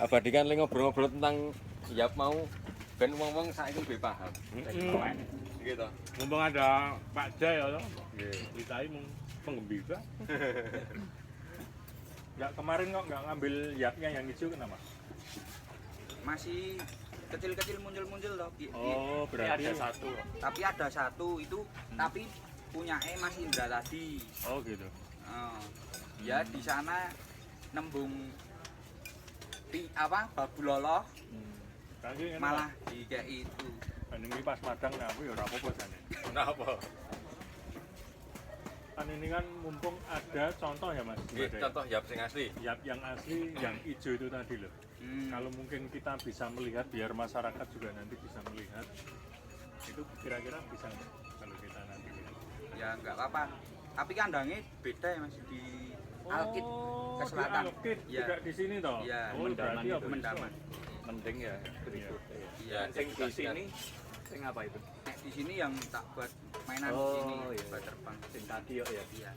abadikan lagi ngobrol-ngobrol tentang yap mau ben wong-wong saiki lebih paham. Gitu. Mumpung ada Pak Jai ya, Nggih. Litai penggembira. Enggak kemarin kok nggak ngambil yapnya yang hijau kenapa? Masih kecil-kecil muncul-muncul loh. Oh, berarti ada satu. Tapi ada satu itu, tapi punya Mas Indra tadi. Oh gitu. Ya di sana nembung babu loloh Kaki malah di kayak itu. ini pas madang nah aku ya ora apa-apa jane. Kenapa? Kan ini kan mumpung ada contoh ya Mas. Nggih, Ada contoh yap sing asli. Yap yang asli yang hijau itu tadi loh. Kalau mungkin kita bisa melihat biar masyarakat juga nanti bisa melihat itu kira-kira bisa nggak kalau kita nanti lihat? Ya nggak apa-apa. Tapi kandangnya beda ya Mas di Alkit ke selatan. Di Alkit Ya. tidak di sini toh. Iya, oh, berarti ya Mendaman. Mending ya berikut. Iya, Sing di sini sing apa itu? di sini yang tak buat mainan di sini buat terbang. Sing tadi ya. Iya.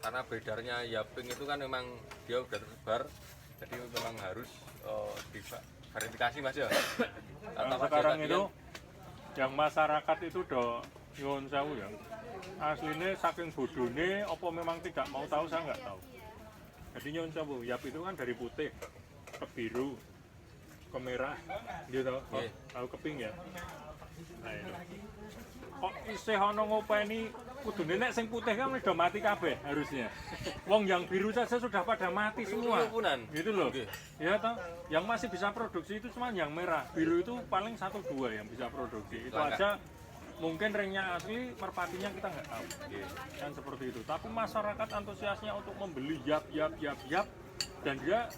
Karena bedarnya yaping itu kan memang dia udah tersebar, jadi memang harus diverifikasi Mas ya. Nah, sekarang itu yang masyarakat itu udah nyuwun sewu ya. Aslinya saking bodone apa memang tidak mau tahu saya nggak tahu. Jadi nyuwun sewu, yap itu kan dari putih ke biru ke merah gitu. Nggih. Tahu keping ya. Nah, itu. Kok isih ana ngopeni kudune nek sing putih kan udah mati kabeh harusnya. Wong yang biru saja sudah pada mati semua. Punan. Gitu loh. Nggih. Ya toh, yang masih bisa produksi itu cuma yang merah. Biru itu paling 1-2 yang bisa produksi. Itu Langka. aja mungkin ringnya asli, merpatinya kita nggak tahu. Kan seperti itu. Tapi masyarakat antusiasnya untuk membeli yap dan dia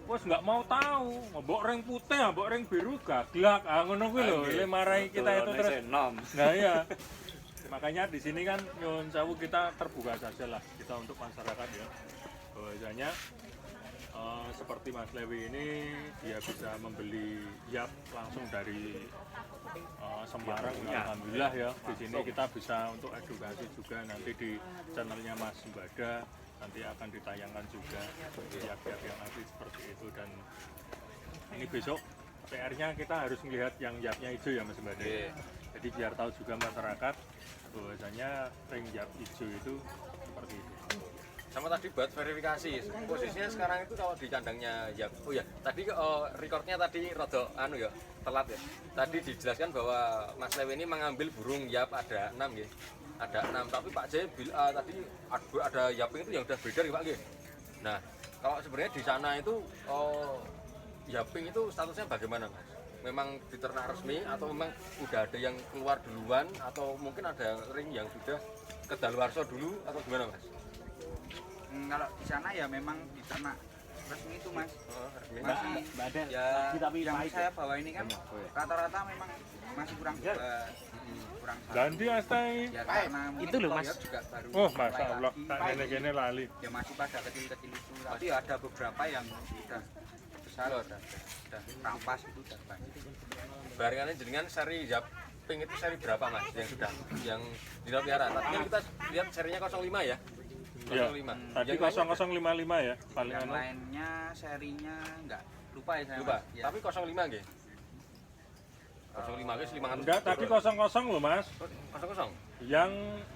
wes nggak mau tahu, mbok ring putih, mbok ring biru gaglak, ngono kuwi lho, le marai kita itu terus. Nah iya, makanya di sini kan nyuwun sewu kita terbuka saja lah kita untuk masyarakat ya, bahwasanya seperti Mas Lewi ini dia bisa membeli yap langsung dari Semarang, alhamdulillah ya. Di sini kita bisa untuk edukasi juga nanti di channelnya Mas Sembada. Nanti akan ditayangkan juga yap-yap yang asli seperti itu dan ini besok PR-nya kita harus melihat yang yapnya hijau ya Mas Mbak. Jadi biar tahu juga masyarakat bahwasanya ring yap hijau itu seperti itu. Sama tadi buat verifikasi, posisinya sekarang itu kalau di kandangnya yap. Oh ya, tadi recordnya tadi rada ya, telat ya. Tadi dijelaskan bahwa Mas Lewi ini mengambil burung yap ada 6 ya. Ada 6, tapi Pak Jai tadi ada yaping itu yang udah beredar ya Pak Nggih. Nah, kalau sebenarnya di sana itu yaping itu statusnya bagaimana Mas? Memang diternak resmi atau memang udah ada yang keluar duluan atau mungkin ada ring yang sudah kedaluarsa dulu atau gimana Mas? Kalau di sana ya memang diternak resmi itu Mas. Resmi. Masih ya yang saya bawa ini kan rata-rata memang masih kurang kurang Ganti astai. ya karena Itu loh, Mas. juga baru Oh, mulai Masya Allah, lagi. tak gene-gene lali. Ya masih pada kecil-kecil itu tapi ada beberapa yang sudah besar sudah rampas itu udah banyak. Barengannya jenengan seri yaping itu seri berapa Mas yang dipelihara? Tadi kan kita lihat serinya 05 ya. 05. Ya, tadi Yang lainnya 0055 ya, paling Yang anu. lainnya serinya enggak lupa ya saya lupa. Mas. Ya. Tapi 05 nggih. 05 wis 500. Enggak, tadi 00 loh Mas. 00. Yang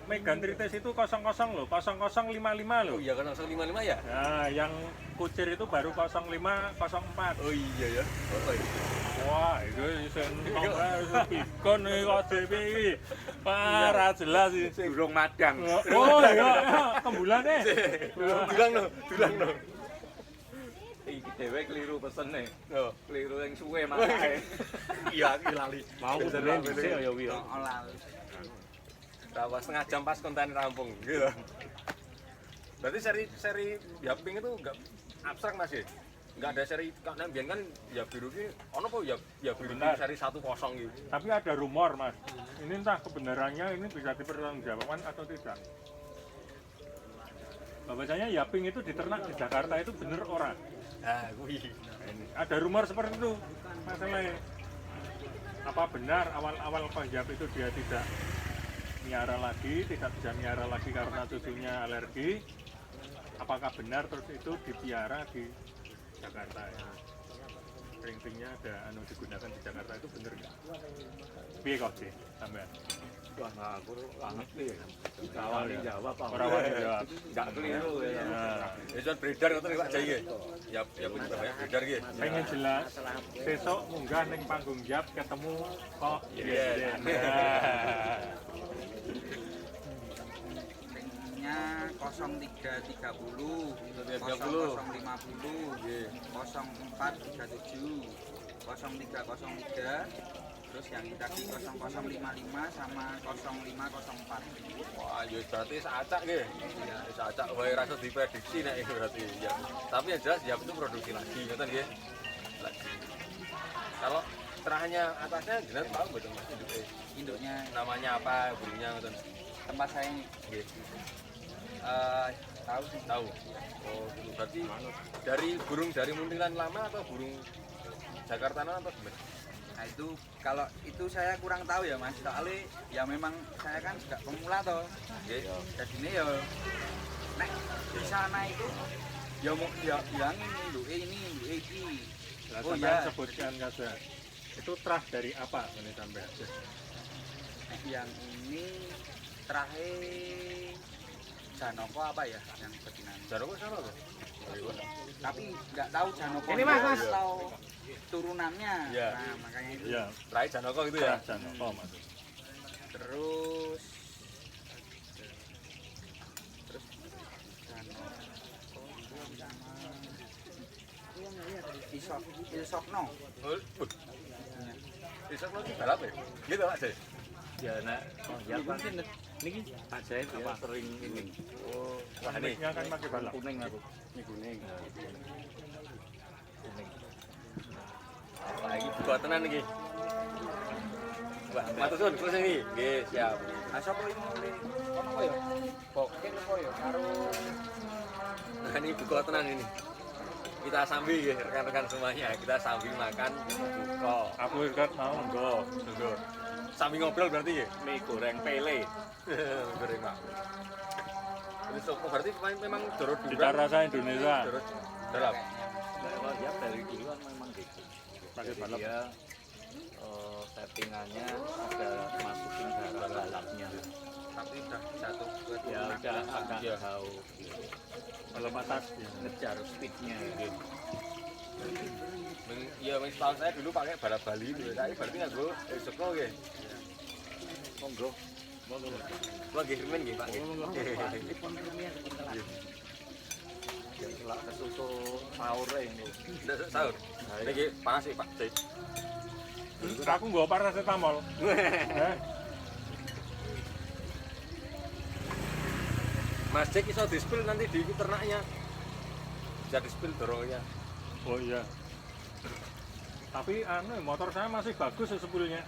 Megantritis itu 00 loh, 0055 loh. Oh iya kan 055 ya? Nah, yang kucir itu baru 0504. Oh iya ya. Oh iya. Wah, itu isen pikon iki kok dhewe iki. Parah jelas iki. Burung madang. Oh iya, kembulane. Dulang no. Iki dhewe keliru pesene. Oh. Keliru yang suwe makane. Iya, iki lali. Mau beneran dhisik ya wi. Olah. Berapa setengah jam pas konten rampung gitu. Berarti seri yaping itu enggak abstrak Mas ya? Enggak ada seri karena biyen kan ya biru ki ono apa ya biru Benar. seri 10 gitu. Tapi ada rumor, Mas. Ini entah kebenarannya ini bisa dipertanggungjawabkan atau tidak. Bahwasanya yaping itu diternak di Jakarta itu bener orang. Ah, kuwi. Ini. Ada rumor seperti itu. Masalahnya apa benar awal-awal Yap itu dia tidak miara lagi, tidak bisa miara lagi karena cucunya alergi. apakah benar terus itu dipiara di Jakarta ya? Ring-ringnya ada digunakan di Jakarta itu bener nggak? Piye kok sih sampean? Wah, aku ngerti ya. Awalnya jawab apa? Orang wani jawab. Enggak keliru ya. Nah, Itu beredar ngoten Pak Jai nggih. Ya punya banyak beredar nggih. pengen jelas besok munggah ning panggung jab ketemu kok Iya. ringnya 0330 0330. 0050 Nggih. 0437 0303 terus yang tadi 0055 sama 0504. Wah, ya berarti seacak nggih. Iya, seacak wae rasa diprediksi nek itu berarti ya. Tapi yang jelas ya itu produksi lagi ngoten nggih. Lagi. Kalau terakhirnya atasnya jelas tahu betul Mas induknya. Induknya Namanya apa, burungnya ngoten. tempat saya ini Nggih. tahu sih. Tahu. Oh, gitu. Berarti dari burung dari Muntilan lama atau burung Jakarta atau gimana? Nah itu kalau itu saya kurang tahu ya Mas, soalnya ya memang saya kan juga pemula toh. Nggih. Jadi ini ya, nek di sana itu ya mau ya yang ini Lah Oh sampean ya, sebutkan saja. Itu terah dari apa ini sampean? nek yang ini terakhir Janoko apa ya yang betinanya? Jaroko sama tuh. Tapi nggak tahu Janoko Ini, Mas, Mas. atau turunannya. Iya. Nah makanya itu. Iya, Terakhir Janoko itu terah ya. Janoko maksud. Terus Janoko sama Isokno. Oh, bisa lo balap ya? Gitu Pak Jai. Ya nak, oh ya Pak. Niki ajaib ya sering ini. Oh, wah ini Tekniknya kan pakai balap. Kuning aku. Ini kuning. Kuning. wah ini buat tenan iki. Wah, matur suwun terus iki. Nggih, siap. Nah sapa iki mulai ono kok ya? Kok kene kok ya karo Nah, ini buka tenan ini. Kita sambil ya rekan-rekan semuanya, kita sambil makan buka. Aku ikat mau nggo. Tunggu. Sambil ngobrol berarti ya? Mie goreng pele. Goreng Pak. Ini sopo berarti memang doro-duran. Cita rasa Indonesia. Dalap. Nah, ya dari dulu kan memang gitu. Pakai Jadi balap. dia settingannya ada masukin darah balapnya. tapi udah jatuh ke Ya udah agak Iya. tahu Balap atas ya. ngejar speednya gitu. Ya, wis tahun saya dulu pakai balap Bali dulu. Saya berarti nggak gue Sukno ya. Monggo. Monggo. Lo nggih rimen nggih Pak. Ya selak kesusu sahur ini. Ndak sahur. Niki panas sih Pak. Cek. Aku nggo paracetamol. Mas Cek iso di-spill nanti di ternaknya. Bisa di-spill dorongnya. Oh iya. Tapi motor saya masih bagus sepulnya.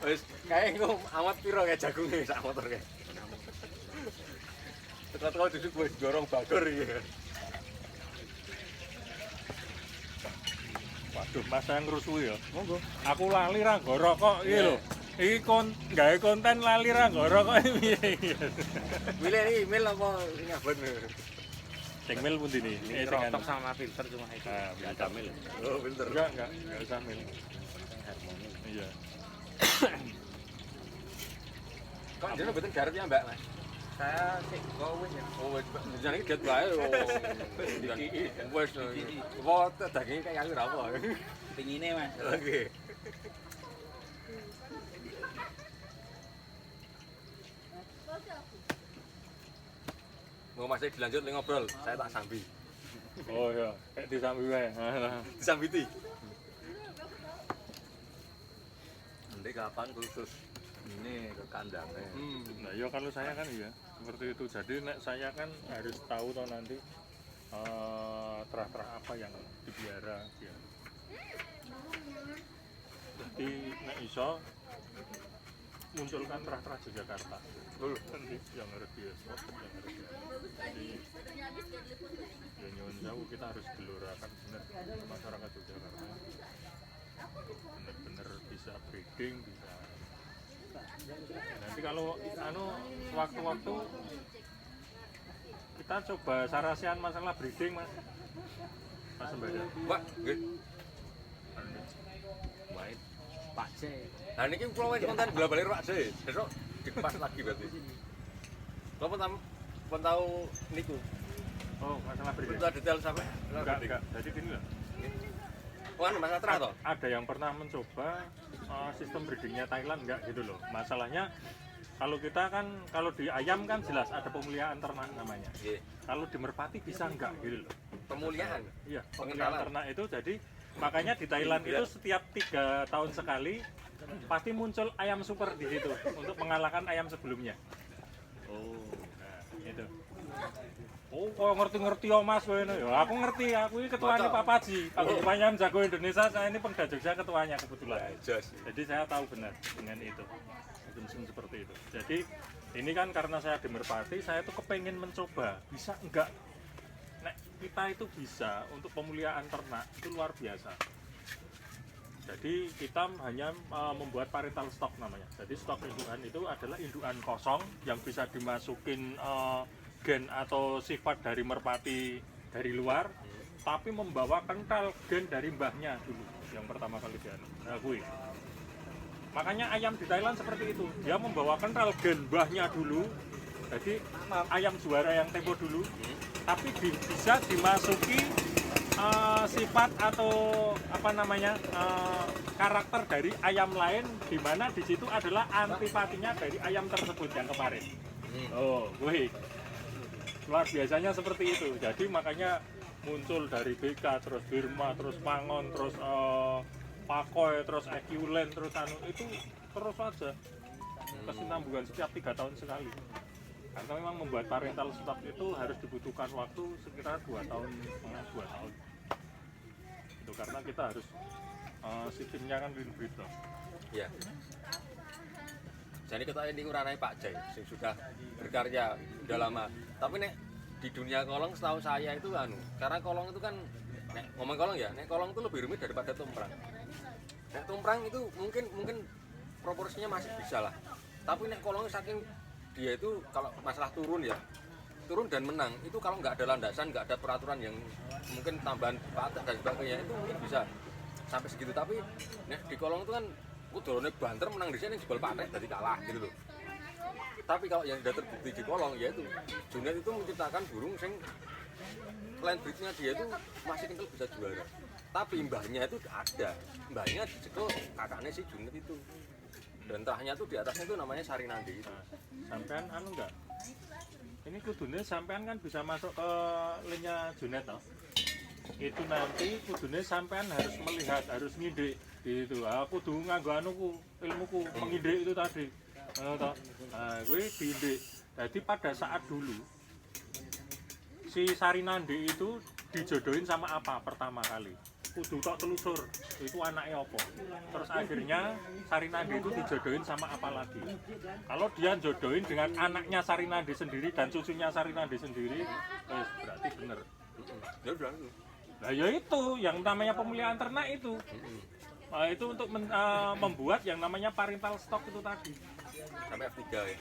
Wis kayak engko amat piro kayak jagungnya sak motor kayak. Teko-teko duduk wis dorong bagor iki. Waduh, Mas saya ngerusuhi ya. Monggo. Aku lali ra nggo rokok iki lho. Iki gawe konten lali ra nggo rokok piye iki. Milih iki email apa ngabon. Sing mil pundi nih? Ini sing rontok anu. sama filter cuma itu. Nah, Enggak ada mil. Oh, pinter. Enggak usah mil. Harmoni. Iya. Kok jenenge mboten garep ya, Mbak, Mas? saya sih kok wis ya. Oh, wis jenenge diet wae. Oh. Wis. Apa daging kayak aku ora apa. Pingine Mas. Oke. Mau masih dilanjut ngobrol, saya tak sambi. Oh iya, kayak disambi wae. Disambiti. Nanti kapan khusus ini ke kandangnya. Nah, ya kalau saya kan iya seperti itu. Jadi nek saya kan harus tahu toh nanti terah-terah apa yang dipiara ya. Jadi nek iso munculkan terah-terah di Jakarta. Nanti yang harus bioskop, yang harus jadi ya nyuwun sewu kita harus gelorakan bener masyarakat Yogyakarta bener-bener bisa breeding, bisa nanti kalau waktu-waktu kita coba sarasian masalah breeding mas Sembada. Pak, nggih. Baik. Pak C. Nah niki kula wis konten bola-bali Pak sih. Besok dikepas lagi berarti. Kula pun tahu niku. Oh masalah breeding. Kita detail sampai Enggak. Jadi gini loh. Oh, anu Mas Atra toh? Ada yang pernah mencoba sistem breedingnya Thailand enggak gitu loh. Masalahnya kalau kita kan kalau di ayam kan jelas ada pemuliaan ternak namanya. Nggih. Kalau di merpati bisa enggak gitu loh. Pemulihan. Iya, pemulihan Pengentalan. ternak itu jadi makanya di Thailand itu setiap 3 tahun sekali pasti muncul ayam super di situ untuk mengalahkan ayam sebelumnya. Oh. Nah, itu. Oh, kok ngerti-ngerti ya Mas kowe ya. Aku ngerti, aku ini ketuanya Pak Paji. Aku kebanyakan jago Indonesia, saya ini Pemda Jogja ketuanya kebetulan. Jos. Jadi saya tahu benar dengan itu. Asumsi seperti itu. Jadi ini kan karena saya di Merpati, saya tuh kepengen mencoba. Bisa enggak? Nek kita itu bisa untuk pemulihaan ternak itu luar biasa. Jadi kita hanya membuat parental stock namanya. Jadi stok indukan itu adalah indukan kosong yang bisa dimasukin gen atau sifat dari merpati dari luar, tapi membawa kental gen dari mbahnya dulu yang pertama kali diakui. Makanya ayam di Thailand seperti itu, dia membawa kental gen mbahnya dulu. Jadi ayam juara yang tempo dulu, tapi bisa dimasuki sifat atau apa namanya karakter dari ayam lain, di mana di situ adalah antipatinya dari ayam tersebut yang kemarin. Oh, wih. Luar biasanya seperti itu. Jadi makanya muncul dari BK, terus Birma, terus Pangon, terus Pakoy, terus Equilen, terus anu itu terus aja kesinambungan setiap 3 tahun sekali. Karena memang membuat parental stock itu harus dibutuhkan waktu sekitar 2 tahun setengah 2 tahun. Itu karena kita harus sistemnya kan inbreed loh. Iya. Jadi kita ini uranai Pak Jai, yang sudah berkarya udah lama. Tapi nek di dunia kolong setahu saya itu anu, karena kolong itu kan nek ngomong kolong ya, nek kolong itu lebih rumit daripada tumprang. Nek tumprang itu mungkin proporsinya masih bisa lah. Tapi nek kolong saking dia itu kalau masalah turun ya, turun dan menang itu kalau nggak ada landasan, nggak ada peraturan yang mungkin tambahan patok dan sebagainya itu mungkin bisa sampai segitu. Tapi nek di kolong itu kan udorone banter menang di sini jebol patek jadi kalah gitu loh. Tapi kalau yang sudah terbukti di kolong yaitu Junet itu menciptakan burung sing land breednya dia itu masih kental bisa juara. Tapi mbahnya itu ada, mbahnya dicekel kakaknya si Junet itu. Dan terahnya tuh di atasnya itu namanya Sarinandi itu. Sampean anu enggak? Ini kudune sampean kan bisa masuk ke linknya Junet toh. Itu nanti kudune sampean harus melihat, harus ngidik gitu. Aku kudu nganggo anuku, ilmuku mengidik itu tadi. Toh. Nah, gue diindik. Jadi pada saat dulu si Sarinandi itu dijodohin sama apa pertama kali? Kudu tok telusur itu anaknya apa. Terus akhirnya Sarinandi itu dijodohin sama apa lagi? Kalau dia jodohin dengan anaknya Sarinandi sendiri dan cucunya Sarinandi sendiri, berarti bener. Ya udah itu. Nah ya itu yang namanya pemulihan ternak itu. Nah, itu untuk membuat yang namanya parental stock itu tadi. Sampai F3 ya.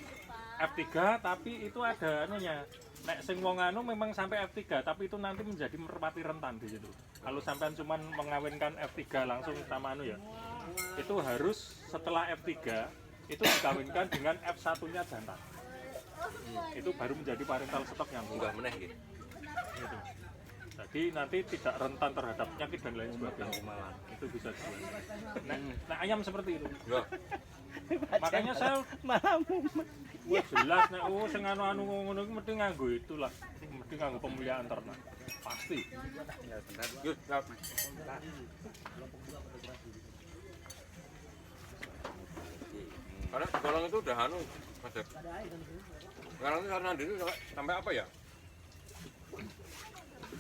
F3 tapi itu ada anunya. Nek sing wong anu memang sampai F3 tapi itu nanti menjadi merpati rentan di situ. Kalau sampean cuman mengawinkan F3 langsung sama anu ya. Itu harus setelah F3 itu dikawinkan dengan F1-nya jantan. Itu baru menjadi parental stock yang Munggah meneh gitu. gitu. Jadi nanti tidak rentan terhadap penyakit dan lain sebagainya. Itu bisa juga. Nah, ayam seperti itu. Ya. Makanya saya wah jelas nek sing anu ngono iki mesti nganggo itulah. Mesti nganggo pemulihan ternak. Pasti. Ya benar. Yuk, siap. Karena di kolong itu udah anu, Mas. Sekarang itu Sarinandi itu sampai apa ya?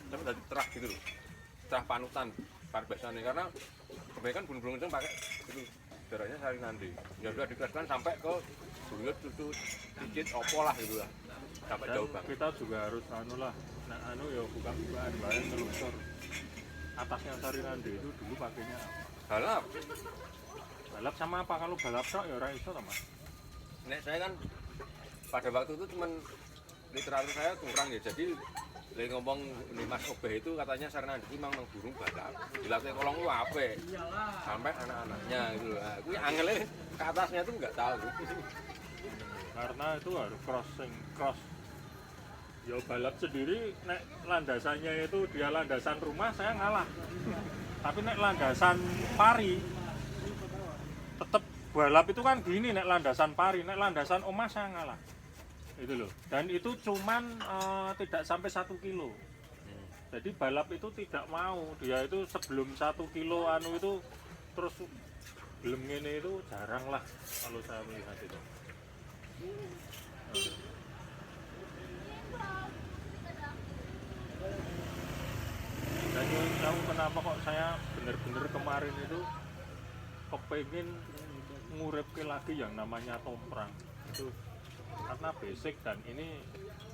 Sampai dari terah gitu loh. Terah panutan parbesannya karena kebanyakan burung-burung itu pakai itu darahnya Sarinandi. Ya udah dikelaskan sampai ke buyut susu cicit opo lah gitu lah. Sampai Dan jauh banget. kita juga harus anu lah. Nah anu ya buka-bukaan bae telusur. Atasnya Sarinandi itu dulu pakainya apa? Balap. Balap sama apa? Kalau balap tok ya ora iso to, Mas. Nek saya kan pada waktu itu cuman literatur saya kurang ya. Jadi lagi ngomong ini Mas Obeh itu katanya Serna Andiki mang burung balap dilatih kolong lu apa sampai anak-anaknya gitu loh. Nah, gue angelnya ke atasnya tuh nggak tahu. Karena itu harus cross. Ya balap sendiri nek landasannya itu dia landasan rumah saya ngalah. Tapi nek landasan pari tetap balap itu kan gini nek landasan pari, nek landasan omah saya ngalah. Itu loh. Dan itu cuman tidak sampai 1 kilo. Jadi balap itu tidak mau, dia itu sebelum 1 kilo anu itu terus belum ini itu jarang lah kalau saya melihat itu. Dan tahu kenapa kok saya bener-bener kemarin itu kepengen ngurepke lagi yang namanya tomprang itu karena basic dan ini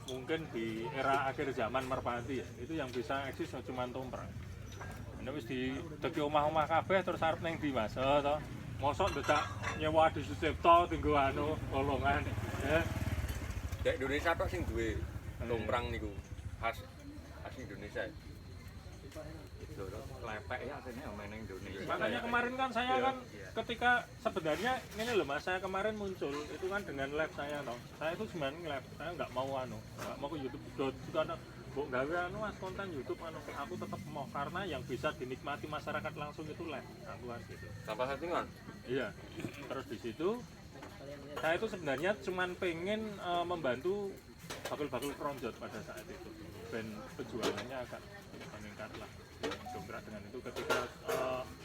mungkin di era akhir zaman merpati ya itu yang bisa eksis cuma tomprang. Ini wis di deki omah-omah kabeh terus arep ning ndi Mas to. Mosok ndedak nyewa di Sucipto tinggo anu golongan ya. Dek Indonesia tok sing duwe tomprang niku khas Indonesia. Itu lepek ya aslinya main Indonesia. Makanya kemarin kan saya kan ketika sebenarnya ini loh Mas, saya kemarin muncul itu kan dengan live saya toh. Saya itu sebenarnya live, saya nggak mau ke YouTube juga ada Bok gawe anu Mas konten YouTube aku tetap mau karena yang bisa dinikmati masyarakat langsung itu live. Aku kan gitu. Tanpa settingan. Iya. Terus di situ saya itu sebenarnya cuman pengen membantu bakul-bakul kronjot pada saat itu. Dan penjualannya akan meningkat lah. Dongkrak dengan itu ketika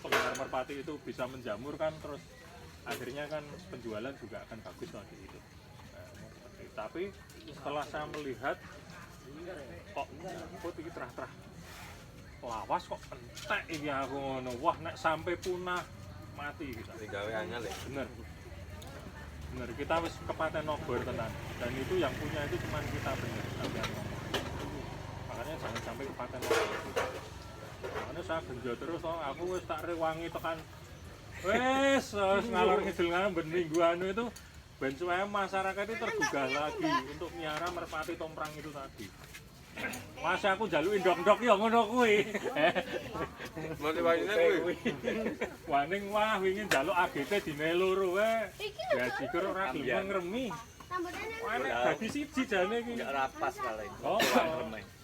penggemar merpati itu bisa menjamur kan terus akhirnya kan penjualan juga akan bagus lagi itu. Tapi setelah saya melihat kok iki terah-terah lawas kok entek iki aku ngono. Wah nek sampai punah mati kita. Digawe anyar ya. Bener kita wis kepaten nobor tenan dan itu yang punya itu cuma kita bener sampean ngomong. Makanya jangan sampai kepaten nobor. Makanya saya genjot terus aku wis tak rewangi tekan wis ngalor ngidul ben minggu anu itu ben supaya masyarakat itu tergugah lagi untuk miara merpati tomprang itu tadi. Masa aku njaluk ndok-ndok ya ngono kuwi. Motivasinya kuwi. Waning wah wingi njaluk AGT dine loro wae. Ya dikur ora gelem ngremi. Wah nek dadi siji jane iki. Enggak rapas paling. Oh,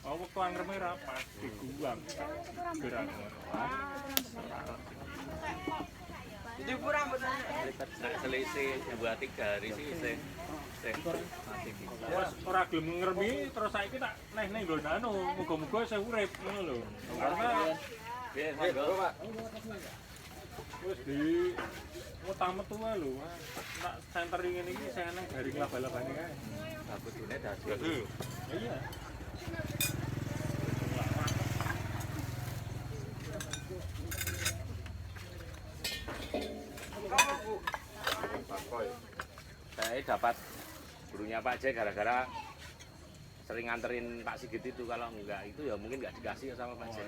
waktu ngremi rapas diguang. Gerak ngono. Itu kurang benar. Nek selisih buat 3 hari sih sih mati bisa. Wes ora gelem ngremi terus saiki tak neh ning nggon anu muga-muga saya urip ngono lho. Karena Pak. wis di metu wae lho. Nak sentering ngene iki saya nang garing laba-labane kae. Bagusune dadi. Iya. Saya dapat burungnya Pak J gara-gara sering nganterin Pak Sigit itu. Kalau enggak itu ya mungkin enggak dikasih sama Pak J.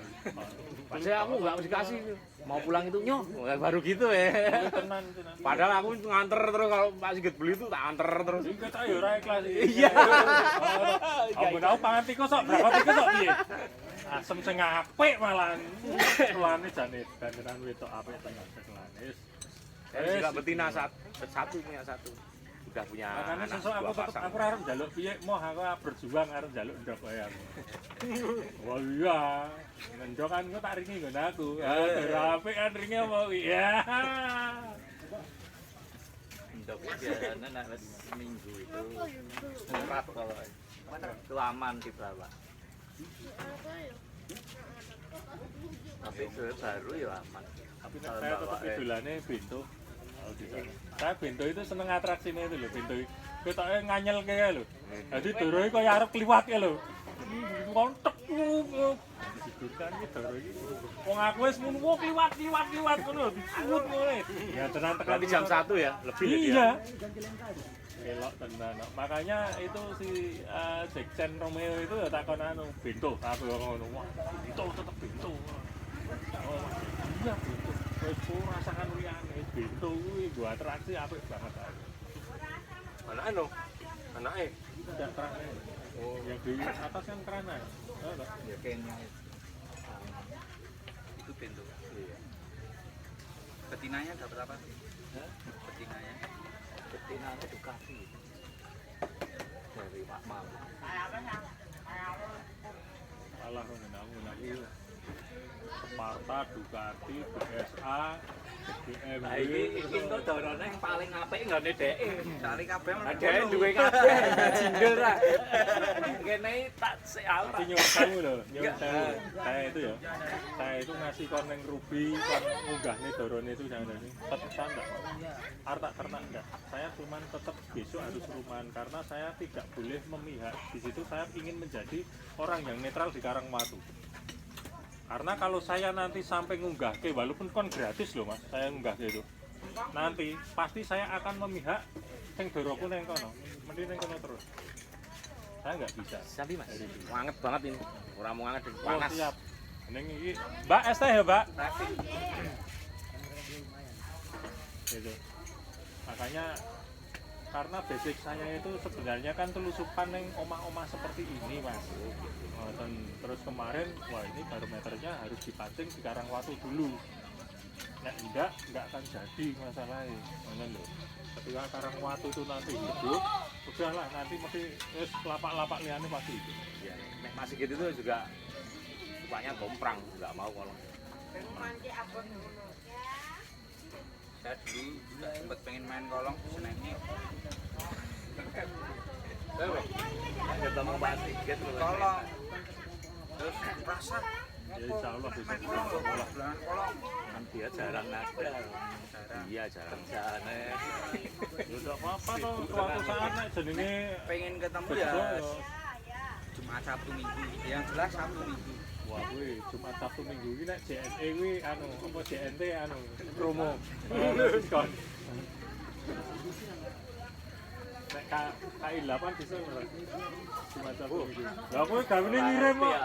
Pak J aku enggak dikasih, mau pulang itu nyoh baru gitu ya. Padahal aku nganter terus kalau Pak Sigit beli itu tak anter terus. Kita ya ora ikhlas. Iya. Aku tau pangan tikus kok berapa tikus kok piye. Asem sing apik malahan. Celane jane ganderan wedok apik tenan celane. Saya juga betina satu punya satu. Udah punya makanya anak sesuk aku dua tetep pasang. aku arep njaluk piye moh aku berjuang arep njaluk ndok wae aku. Wah iya, ndok kan kok tak ringi nggon aku. Ya apik kan ringi apa iya. Ndok biasanya nak seminggu itu berat kalau itu aman dibawa. Tapi baru ya aman. Tapi saya tetap idolane Bento. Saya Bento itu seneng atraksinya itu loh, Bento ketoknya nganyel kayak lho. Jadi doroe kok arep kliwat ya lho. Kontek digurkan iki doro iki. Wong aku wis muni kliwat ngono disuwut ngono. Ya tenan tekan Berarti jam 1 ya, lebih ya dia. Iya. Elok tenan. Makanya itu si Jackson Romeo itu ya takon anu Bento, aku ngono. Wah, Bento tetep Bento. Oh, iya Bento. Wis rasakan liyane Bento kuwi gua atraksi apik banget. Anake no. Anake. Tidak terang. Oh, yang di atas kan kerana ya? Enggak. Ya kayaknya itu pintu. Iya. Betinanya dapat apa? Hah? Betinanya. Betinanya Ducati. Dari Pak Mam. Salah aku Sparta, Ducati, BSA, BMW. Nah iki entuk dorone yang paling apik nggone dhek. Cari kabeh Nah dhek duwe kabeh jingle ra. Kene tak Tapi apa. nyuwun sewu lho, nyuwun sewu. Saya itu ya, saya itu ngasih koneng Ruby, kon munggahne dorone itu jangan ini. Tetap enggak. Artak ternak enggak. Saya cuman tetap besok harus rumahan karena saya tidak boleh memihak. Di situ saya ingin menjadi orang yang netral di Karangwatu. Karena kalau saya nanti sampai ngunggahke, walaupun kon gratis loh mas, saya ngunggahke itu. Nanti pasti saya akan memihak yang doroku neng kono, mending neng kono terus. Saya nggak bisa. Sabi Mas. Wanget banget ini. Ora mau anget Oh panas. siap. Neng ini, Mbak es teh ya Mbak. Gitu. Makanya karena basic saya itu sebenarnya kan telusupan neng omah-omah seperti ini mas. Terus kemarin, wah ini barometernya harus dipancing di Karangwatu dulu. Nek enggak akan jadi masalahnya. Mana loh? Ketika Karangwatu itu nanti hidup, udahlah nanti mesti lapak-lapak liane pasti hidup. Iya. Nek masih gitu tuh juga sukanya komprang, enggak mau kalau. Saya dulu juga sempat pengen main kolong senengnya Ketemu Pak Sigit kolong. Terus rasa Ya insya Allah bisa main kolong sekolah. belahan kolong. kan dia jarang ada. Iya jarang jane. Ya enggak apa-apa toh, suatu saat nek jenenge Pengen ketemu bejo ya ya. Jumat Sabtu Minggu. Yang jelas Sabtu Minggu. Wah kuwi Jumat Sabtu Minggu iki nek JNE kuwi anu apa JNT anu promo. Diskon. Nek KI 8 bisa ora? Jumat Sabtu Minggu. Lah kowe gawene ngirim kok.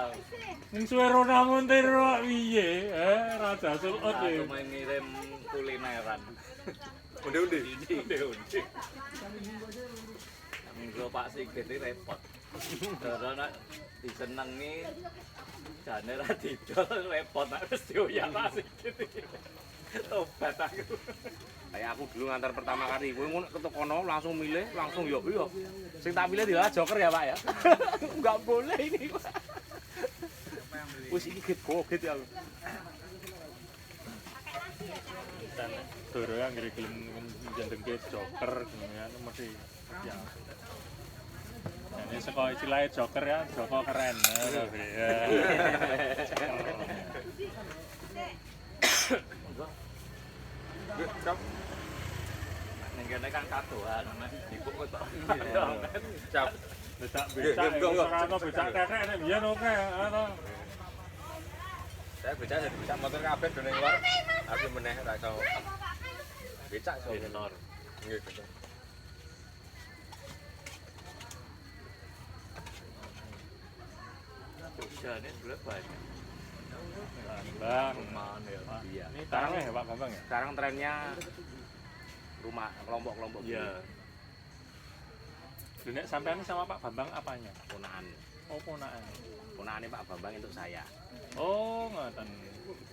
Ning suwe Rona Montero kok piye? Raja Sulot Aku ya. main ngirim kulineran. Undi-undi. Undi-undi. Minggu Pak Sigit ini repot. Karena disenengi jane ra didol repot nek wis dioyak Pak Sigit. Tobat aku. Kayak aku dulu ngantar pertama kali, gue ngono ketuk kono langsung milih, langsung yo yo. Sing tak pilih dia joker ya Pak ya. Enggak boleh ini Pak. Wis iki git ya. Dan doro yang gelem njendengke joker ngene mesti ya. Ini sekolah istilahnya joker ya, Joko keren. Ya. Ning kene kan katoan, Mas. Ibu kok tok. Cap. Becak becak, ora becak tetek nek biyen oke, ana. Saya becak jadi becak motor kabeh do ning luar. Aku meneh ra iso. Becak iso. Benor. Nggih, betul. Jane sebelah banyak. Bang, Rumahan ya. Iya. ini tarangnya ya Pak Bambang ya? Sekarang trennya rumah kelompok-kelompok Iya. Nek sampean sama Pak Bambang apanya? Ponaan. Oh, ponakan. Ponaane Pak Bambang untuk saya. Oh, ngoten.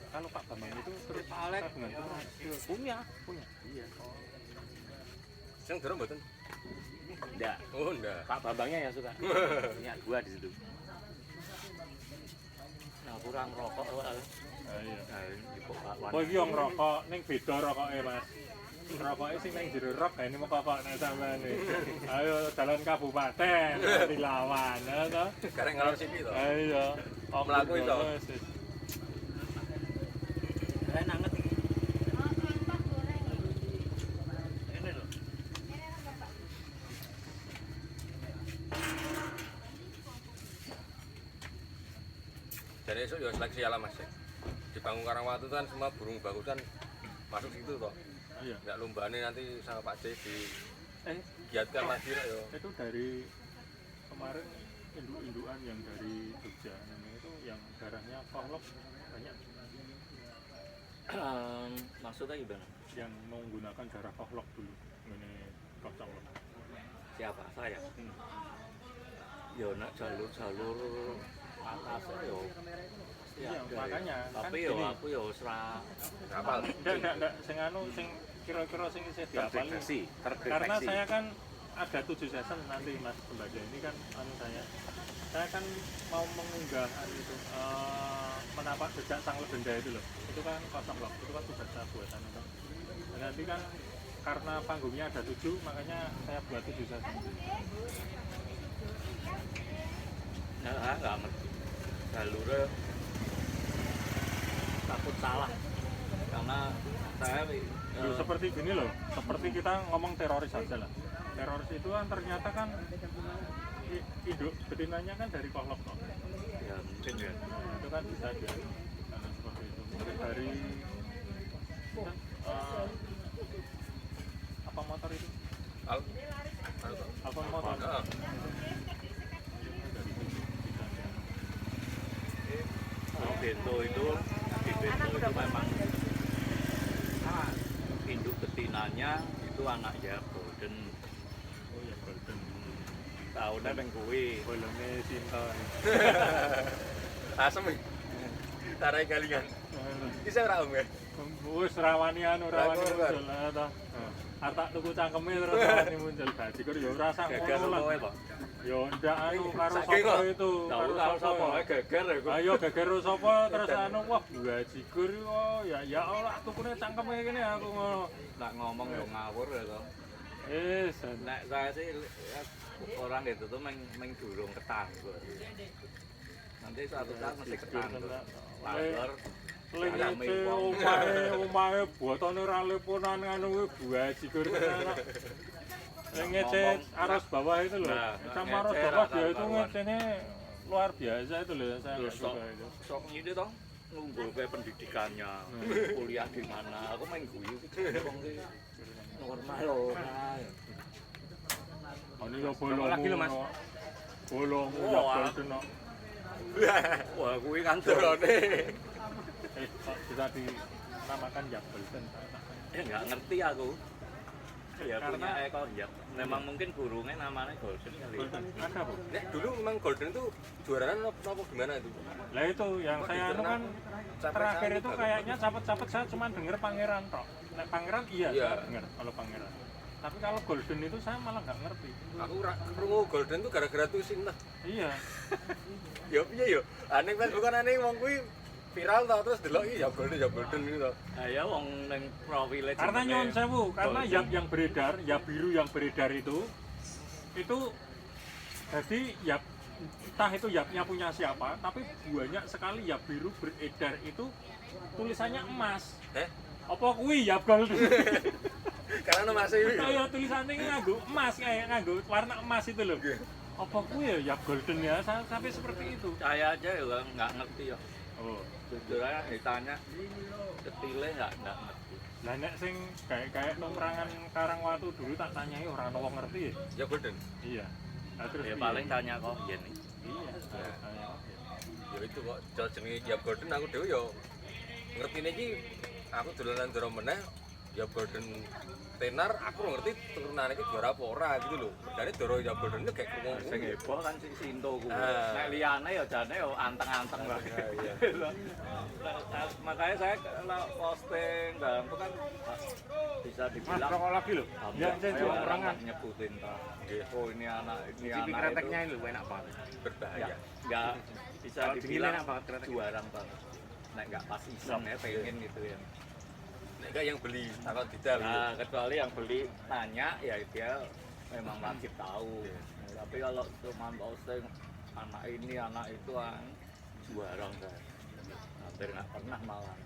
Kalau Pak Bambang itu terus Alek. tabungan terus. Punya. Iya. Sing doro mboten. Enggak. Oh, ndak. Pak Bambangnya yang suka. Punya dua di situ. Nah, kurang rokok soalnya. Ah, iya. Nah, di Pak Oh, iki yang rokok, ning beda rokoke, Mas. Rokoknya sing nang jero rok, ini mau kokok nek sampean iki. Ayo jalan kabupaten, dilawan, ya toh. Karek ngalor sipi to. Ayo, Mlaku iso. Enak banget iki. Ini loh. Jadi esok ya seleksi alam Mas. Di Panggung Karangwatu kan semua burung bagus kan masuk situ toh. Iya. Enggak lombane nanti sama Pak C di Eh, giatkan lagi ya. itu dari kemarin induk-indukan yang dari Jogja namanya itu yang darahnya Kohlok banyak Maksudnya gimana? yang menggunakan darah Kohlok dulu ini kocok. Siapa? Saya. Ya nek jalur-jalur atasnya yo Iya, makanya kan tapi yo gini. aku yo wis ra Kapal. Ndak sing anu sing kira-kira sing isih diapali. terdeteksi. Karena saya kan ada 7 season nanti Mas Tembaga ini kan anu saya kan mau mengunggah itu menapak jejak sang legenda itu loh. Itu kan kosong loh, itu kan tugas saya buatan itu. Dan nanti kan karena panggungnya ada 7 makanya saya buat 7 season. Nah, nggak ngerti jalurnya takut salah karena saya Loh, seperti gini loh, seperti kita ngomong teroris aja lah. Teroris itu kan ternyata kan induk betinanya kan dari kohlok loh. ya mungkin ya Nah, itu kan bisa dia karena seperti itu. Mungkin dari apa motor itu? Al. Apa motor? Heeh. kalau bento itu di bento itu memang induk betinanya itu anak ya golden Oh ya golden. tahunnya yang kuwi Bolongnya Sinta. Asem iki. Tarai galingan. Bisa ora Om ya? Wis rawani anu rawani Rakor, muncul lah ta. Artak tuku cangkeme terus rawani muncul. Gaji kur ya ora sak gagal ngono lah. kowe kok Ya ndak anu karo Saking sapa kok. itu. tahu kalau sapa gagal ya kok Ayo geger sapa terus anu wah gaji kur oh ya Allah tukune cangkeme kene aku ngono. nak ngomong ya ngawur ya toh Sen. nek saya sih orang itu tuh meng durung ketangguh nanti suatu saat mesti ketangguh layar Lengece omahe botone ora leponan anu kuwi buaji kur kena. Lengece arus bawah itu loh. Nah, Sama arus ngece bawah rata dia itu karuan. ngecenya luar biasa itu loh saya nggak suka itu. sok ini toh ngunggul ke pendidikannya kuliah di mana aku main guyu normal loh Oh ini lo bolong lagi lo, Mas. Bolong Oh, ya ah. golden no. wah kuwi kan Drone. Kok bisa dinamakan ya golden. nggak ngerti aku ya Karena- punya ekor ya memang mungkin burungnya namanya golden kali Golden ada bu. Nek dulu memang golden itu juaraan apa gimana itu? Lah itu yang Kok saya anu dikenal kan capek terakhir sekali itu bagus. kayaknya capet-capet saya cuma denger pangeran tok. Nek pangeran iya Iya. saya denger kalau pangeran. Tapi kalau golden itu saya malah nggak ngerti. Aku krungu golden tuh gara-gara tusin lah. Iya. Ya piye yo? Aneh kan bukan aneh wong kuwi viral tau terus delok iki ya golden gitu tau. nah ya wong neng profile Karena jenenge nyuwun sewu, karena golden. yang beredar, ya biru yang beredar itu jadi ya entah itu yapnya punya siapa, tapi banyak sekali ya biru beredar itu tulisannya emas. Apa kuwi ya golden? Karena masih iki. Kayak tulisannya nganggo emas kayak nganggo warna emas itu loh. Apa kuwi ya golden ya sampai seperti itu. saya aja ya nggak ngerti ya Oh. jujur aja ditanya detailnya nggak ngerti Lah nek sing kayak nomerangan Karangwatu dulu tak tanyai orang wong ngerti ya. Ya golden. Iya. Nah, terus ya piye? paling tanya kok yen Iya. Ya itu kok jenenge ya golden aku dhewe yo ngertine iki aku dolanan ndoro meneh ya golden tenar aku ora ngerti turunane iki juara apa ora gitu lho. Mergane Doro ya golden itu kayak krungu sing heboh kan si Sinto kuwi Ah. nek liyane ya jane ya anteng-anteng lah Iya. makanya saya kalau posting dalam itu kan bisa Mas dibilang rokok lagi loh. Ya saya saya jual orang perangan. nyebutin toh. Nggih. Oh ini anak Cipi kreteknya itu enak banget. Berbahaya. nggak bisa Kalau dingin dibilang enak banget kreteknya. juaran banget nek nggak pas iseng ya pengen gitu ya Nek enggak yang beli takon didal. nah kecuali yang beli nanya ya dia memang wajib tahu Nah, tapi kalau cuma posting anak ini anak itu juarang kan hampir nggak pernah malah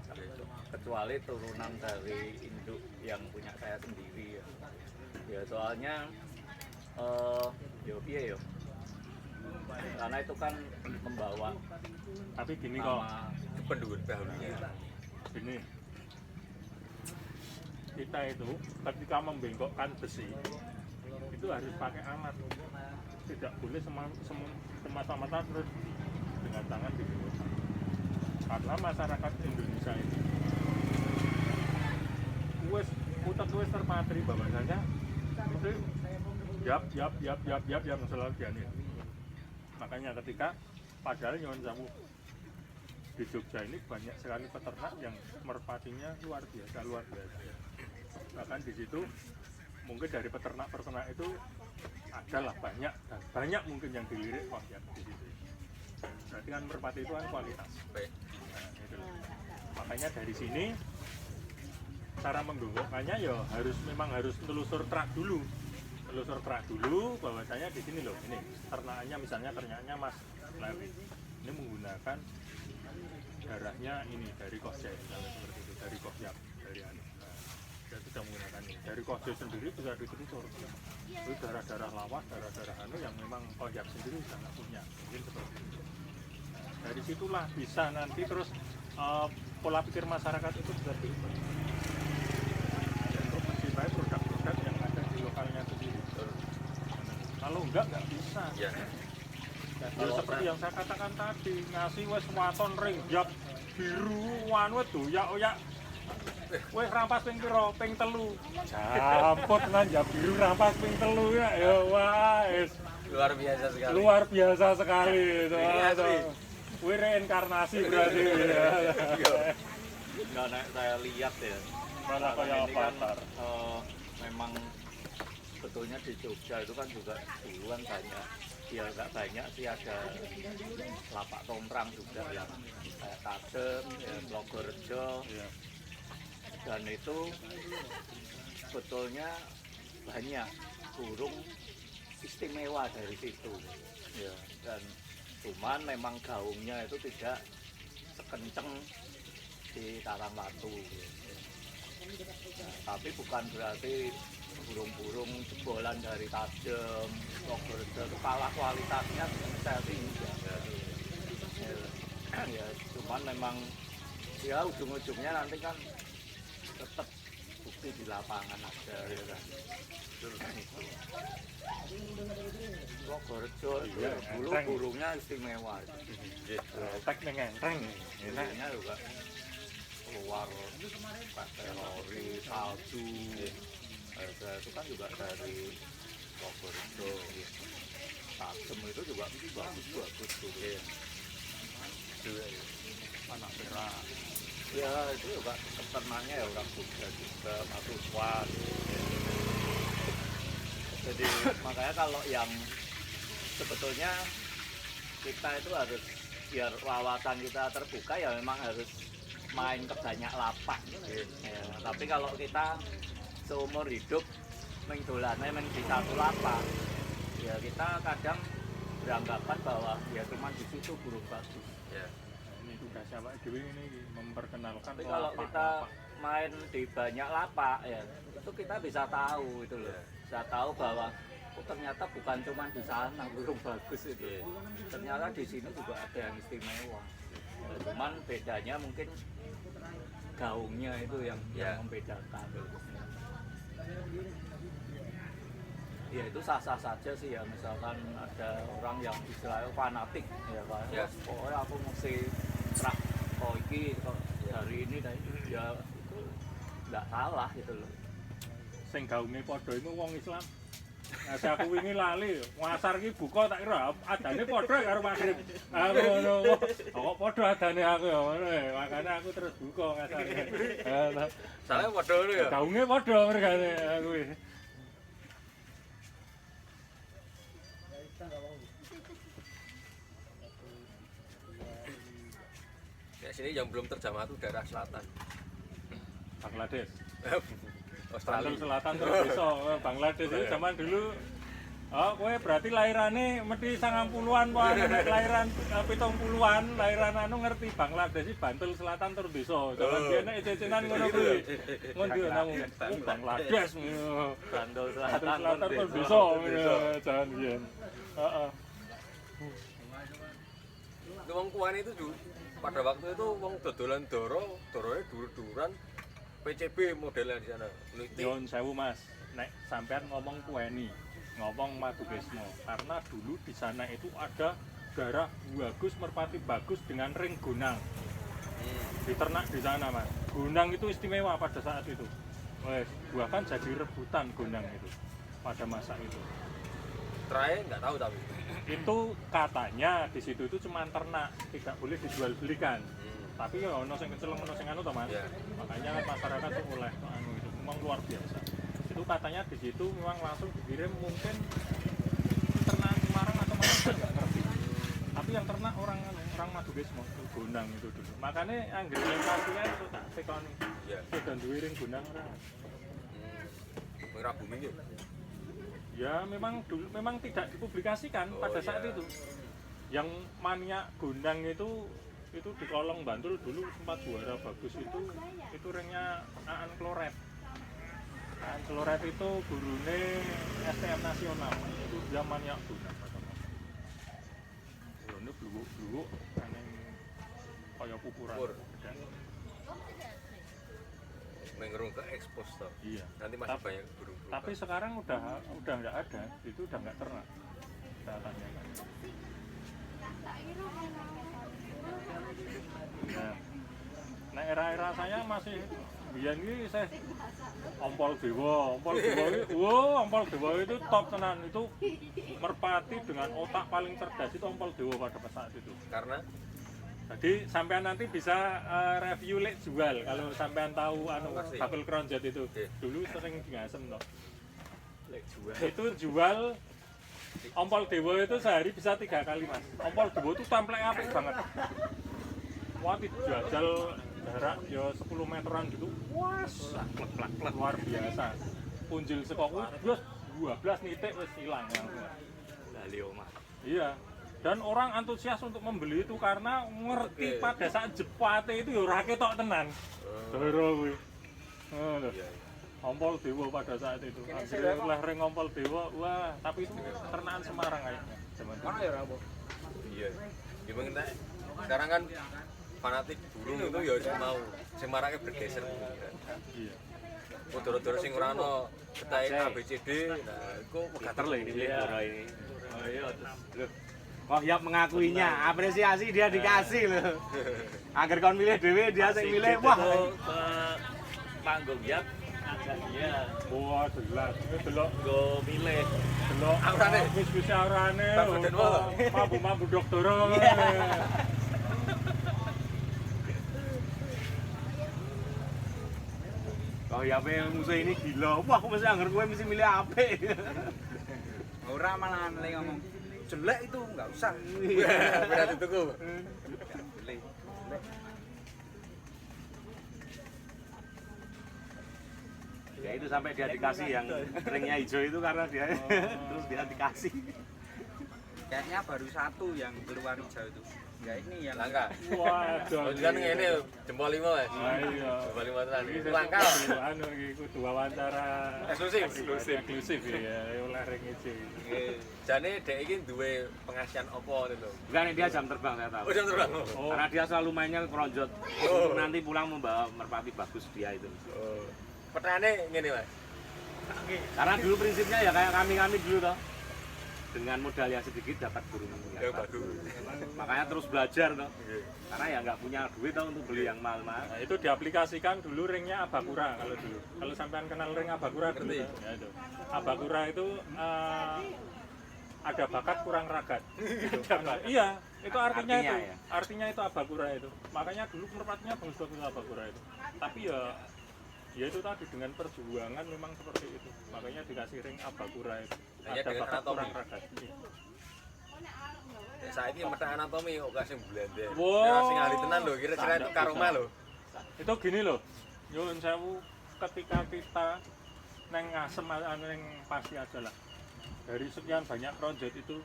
kecuali turunan dari induk yang punya saya sendiri ya, ya soalnya yo piye yo karena itu kan membawa Tapi gini kok, nama Penduduk dahulunya. gini. Kita itu ketika membengkokkan besi itu harus pakai alat. Tidak boleh semata-mata terus dengan tangan dibengkokkan. Karena masyarakat Indonesia ini wis terpatri bahwasanya itu yap yang selalu dianut. Makanya ketika padahal nyuwun sewu di Jogja ini banyak sekali peternak yang merpatinya luar biasa. Bahkan di situ mungkin dari peternak itu adalah banyak dan banyak mungkin yang dilirik Pontianak di situ. Berarti kan merpati itu kan kualitas. Baik. Nah, gitu. Makanya dari sini cara menggonggokkannya ya memang harus telusur terak dulu bahwasanya di sini loh, ini ternakannya misalnya ternyaknya Mas Lewi ini menggunakan darahnya ini dari Kosjai misalnya seperti itu, dari Kosyap, dari anu. Nah, dia sudah menggunakan ini. Dari Kosjai sendiri bisa ditelusur. Itu darah-darah lawas, darah-darah anu yang memang Kosyap sendiri sangat punya. Mungkin seperti itu. Nah, dari situlah bisa nanti terus pola pikir masyarakat itu seperti itu. Untuk mencintai produk-produk yang ada di lokalnya sendiri. Kalau enggak bisa. Ya. Ya, seperti yang saya katakan tadi, ngasih wes waton ringjak biru wan wes doyak-oyak wes rampas ping piro? Ping 3. Jamput lan ya biru rampas ping 3 ya wes. Luar biasa sekali. Luar biasa sekali itu. Ini asli. Wih reinkarnasi berarti ya. Nggak, saya lihat ya. Malah kayak ini kan, avatar. memang sebetulnya di Jogja itu kan juga duluan banyak. Ya nggak banyak sih, ada lapak tomprang juga yang kayak Kadem, ya, Logorejo, Iya. dan itu sebetulnya banyak burung istimewa dari situ. Ya, dan cuman memang gaungnya itu tidak sekenceng di Taranglatu. Nah, tapi bukan berarti burung-burung jebolan dari Kadem, Logorejo itu kalah kualitasnya, saya sih enggak. Ya, cuman memang ya ujung-ujungnya nanti kan tetap bukti di lapangan aja ya kan. Itu. Logorejo itu Iya, dulu enteng. burungnya istimewa. Tek ning enteng. Enak. Burungnya juga keluar kategori salju. Itu kan juga dari Logorejo. Kadem itu juga bagus tuh. Anak merah. Ya itu juga peternaknya ya orang Jogja juga, Matusuan. Jadi makanya kalau yang sebetulnya kita itu harus biar wawasan kita terbuka ya memang harus main ke banyak lapak. Ya, tapi kalau kita seumur hidup mengdolannya di satu lapak, ya kita kadang beranggapan bahwa ya cuma di situ burung bagus. Ya. Ini tugasnya Pak Dewi ini memperkenalkan Tapi kalau kita main di banyak lapak ya itu kita bisa tahu itu loh, bisa tahu bahwa oh, ternyata bukan cuma di sana burung bagus itu, ternyata di sini juga ada yang istimewa. Ya, cuman bedanya mungkin gaungnya itu yang membedakan. Ya itu sah-sah saja sih ya, misalkan ada orang yang istilahnya fanatik ya Pak, Ya. pokoknya aku mesti terah koiki dari ini dan itu ya itu nggak salah gitu loh. sing gaunge padha iku wong Islam. Nah, aku wingi lali, ngasar iki buka tak kira adane padha karo magrib. Aku ngono. Kok padha adane aku ya ngono. Makane aku terus buka ngasare. Soalnya padha ngono ya. Gaunge padha mergane aku iki. Ya sini yang belum terjamah itu daerah selatan. Bangladesh. Australia. Bantul Selatan terus bisa Bangladesh itu zaman dulu. Oh, kowe berarti lairane mesti 90-an po nek lairan 70-an, lairan anu ngerti Bangladesh iki Bantul Selatan terus bisa. Zaman biyen nek cecenan ngono kuwi. Ngondi namu Bangladesh. Bantul Selatan Selatan terus bisa zaman biyen. Heeh. Wong kuan itu dulu pada waktu itu wong dodolan doroe dur-duran PCB modelnya di sana. Niti. Nyuwun sewu Mas, nek sampean ngomong kueni, ngomong Madukesmo, karena dulu di sana itu ada darah bagus, merpati bagus dengan ring gunang. Diternak di sana Mas. Gunang itu istimewa pada saat itu. Wes, bahkan jadi rebutan gunang itu pada masa itu. Terakhir nggak tahu tapi. itu katanya di situ itu cuma ternak, tidak boleh dijual belikan. Tapi ya ono sing keceleng ono sing anu to Mas. Iya. Makanya kan masyarakat tuh oleh anu itu memang luar biasa. Itu katanya di situ memang langsung dikirim mungkin ternak Semarang atau mana saya nggak ngerti. Tapi yang ternak orang Madukismo itu Gondang itu dulu. Makanya anggere lengkapnya itu tak tekoni. Iya. Sudah duwe ring Gondang ora. Merah bumi gitu. Ya memang dulu memang tidak dipublikasikan pada saat itu. Yang maniak Gondang itu di Kolong Bantul dulu sempat juara bagus itu ringnya Aan Kloret. Aan Kloret itu gurune STM nasional itu dia maniak Gondang. Ini blubuk aneh kayak pupuran. Mengerung ke ekspos toh. Iya. Nanti masih banyak burung. Tapi sekarang udah nggak ada, itu udah nggak ternak. Kita tanyakan. Nah, era-era saya masih biyen iki saya Ompol Dewa itu top tenan, itu merpati dengan otak paling cerdas itu Ompol Dewa pada saat itu. Karena Jadi sampean nanti bisa review lek jual kalau sampean tahu anu Pasti. bakul kronjot itu. Oke. Dulu sering digasem toh. Lek jual. Itu jual Ompol Dewa itu sehari bisa 3 kali Mas. Ompol Dewa itu template apik banget. Wah dijajal jarak ya 10 meteran gitu. Wah, plak luar biasa. Punjil sekok wis 12 nitik wis hilang langsung. Lali omah. Iya. Dan orang antusias untuk membeli itu karena ngerti Oke. pada saat jepate itu ya ora ketok tenan. Doro kuwi. Ngono. iya, Ompol Dewa pada saat itu. Akhirnya oleh ring Ompol Dewa, wah tapi itu ternakan Semarang kayaknya. Zaman itu. Mana ya Rabo? iya. Ya mungkin sekarang kan fanatik burung itu ya cuma mau Semarangnya bergeser. Iya. Kodoro-kodoro sing ora ono petahe ABCD, nah iku Gater loh ini Iya. Doro ini. Oh iya, terus Kok Yap mengakuinya, apresiasi dia dikasih loh. Agar kon milih dewe dia sing milih, wah. ke panggung Yap ada dia Wah jelas. Ini delok go milih. delok Aurane. wis aurane. Bang Buden wae. Mampu doktoro. Kok Yap musuh ini gila. Wah, aku mesti anggar kowe mesti milih apik. Ora malah lagi ngomong jelek itu nggak usah. berarti tuku. Jelek. Ya itu sampai dia dikasih yang ringnya hijau itu karena dia terus dia dikasih. Kayaknya baru satu yang keluar hijau itu. Enggak ini yang Langka. Waduh. Kan ngene jempol 5 Mas. Ah, iya. Jempol 5 tenan. Ini Itu langka loh. anu iki kudu wawancara eksklusif ya oleh ring hijau. Nggih. Jane dhek iki duwe pengasihan apa itu lho. Bukan dia jam terbang saya tahu. Oh jam terbang. Oh. Karena dia selalu mainnya keronjot. Untuk nanti pulang membawa merpati bagus dia itu. Oh. Petane ngene Mas. Karena dulu prinsipnya ya kayak kami dulu toh. Dengan modal yang sedikit dapat burung Ya yang bagus. bagus. Makanya terus belajar toh. Nggih. Karena ya nggak punya duit toh untuk beli yang mahal-mahal. Nah, itu diaplikasikan dulu ringnya Abakura kalau dulu. Kalau sampean kenal ring Abakura dulu Ngerti. ya itu. Abakura itu ada bakat kurang ragat. Gitu. Iya, itu artinya Artinya itu. ya? Artinya itu Abakura itu. Makanya dulu merpatinya bagus-bagus Abakura itu. Tapi ya itu tadi dengan perjuangan memang seperti itu. Makanya dikasih ring Abakura itu. Hanya Ada dengan bakat anatomi. kurang ragat. Iya. Saiki metak anatomi kok kasih blende. Wow. Ya sing ahli tenan lho, kira-kira itu karoma lho. Itu gini loh, nyuwun sewu ketika kita neng ngasem neng pasti aja lah. Dari sekian banyak project itu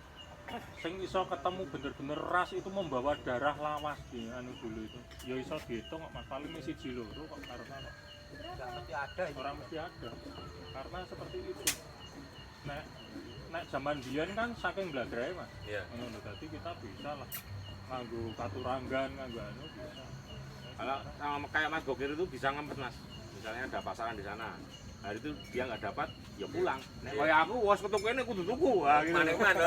sing iso ketemu bener-bener ras itu membawa darah lawas di anu dulu itu. Ya iso dihitung kok Mas paling siji loro kok karena nggak mesti ada itu. orang mesti ada. Karena seperti itu. Nek zaman biyen kan saking bladrae Mas. Iya. Ngono dadi kita bisa lah nganggo katuranggan, nganggo anu bisa. Kalau sama kayak Mas Gokir itu bisa ngempet Mas. Misalnya ada pasaran di sana. Hari itu dia nggak dapat, ya pulang. Nek kayak aku, wes ketuk kene kudu tuku. Wah, gitu. Maning-maning.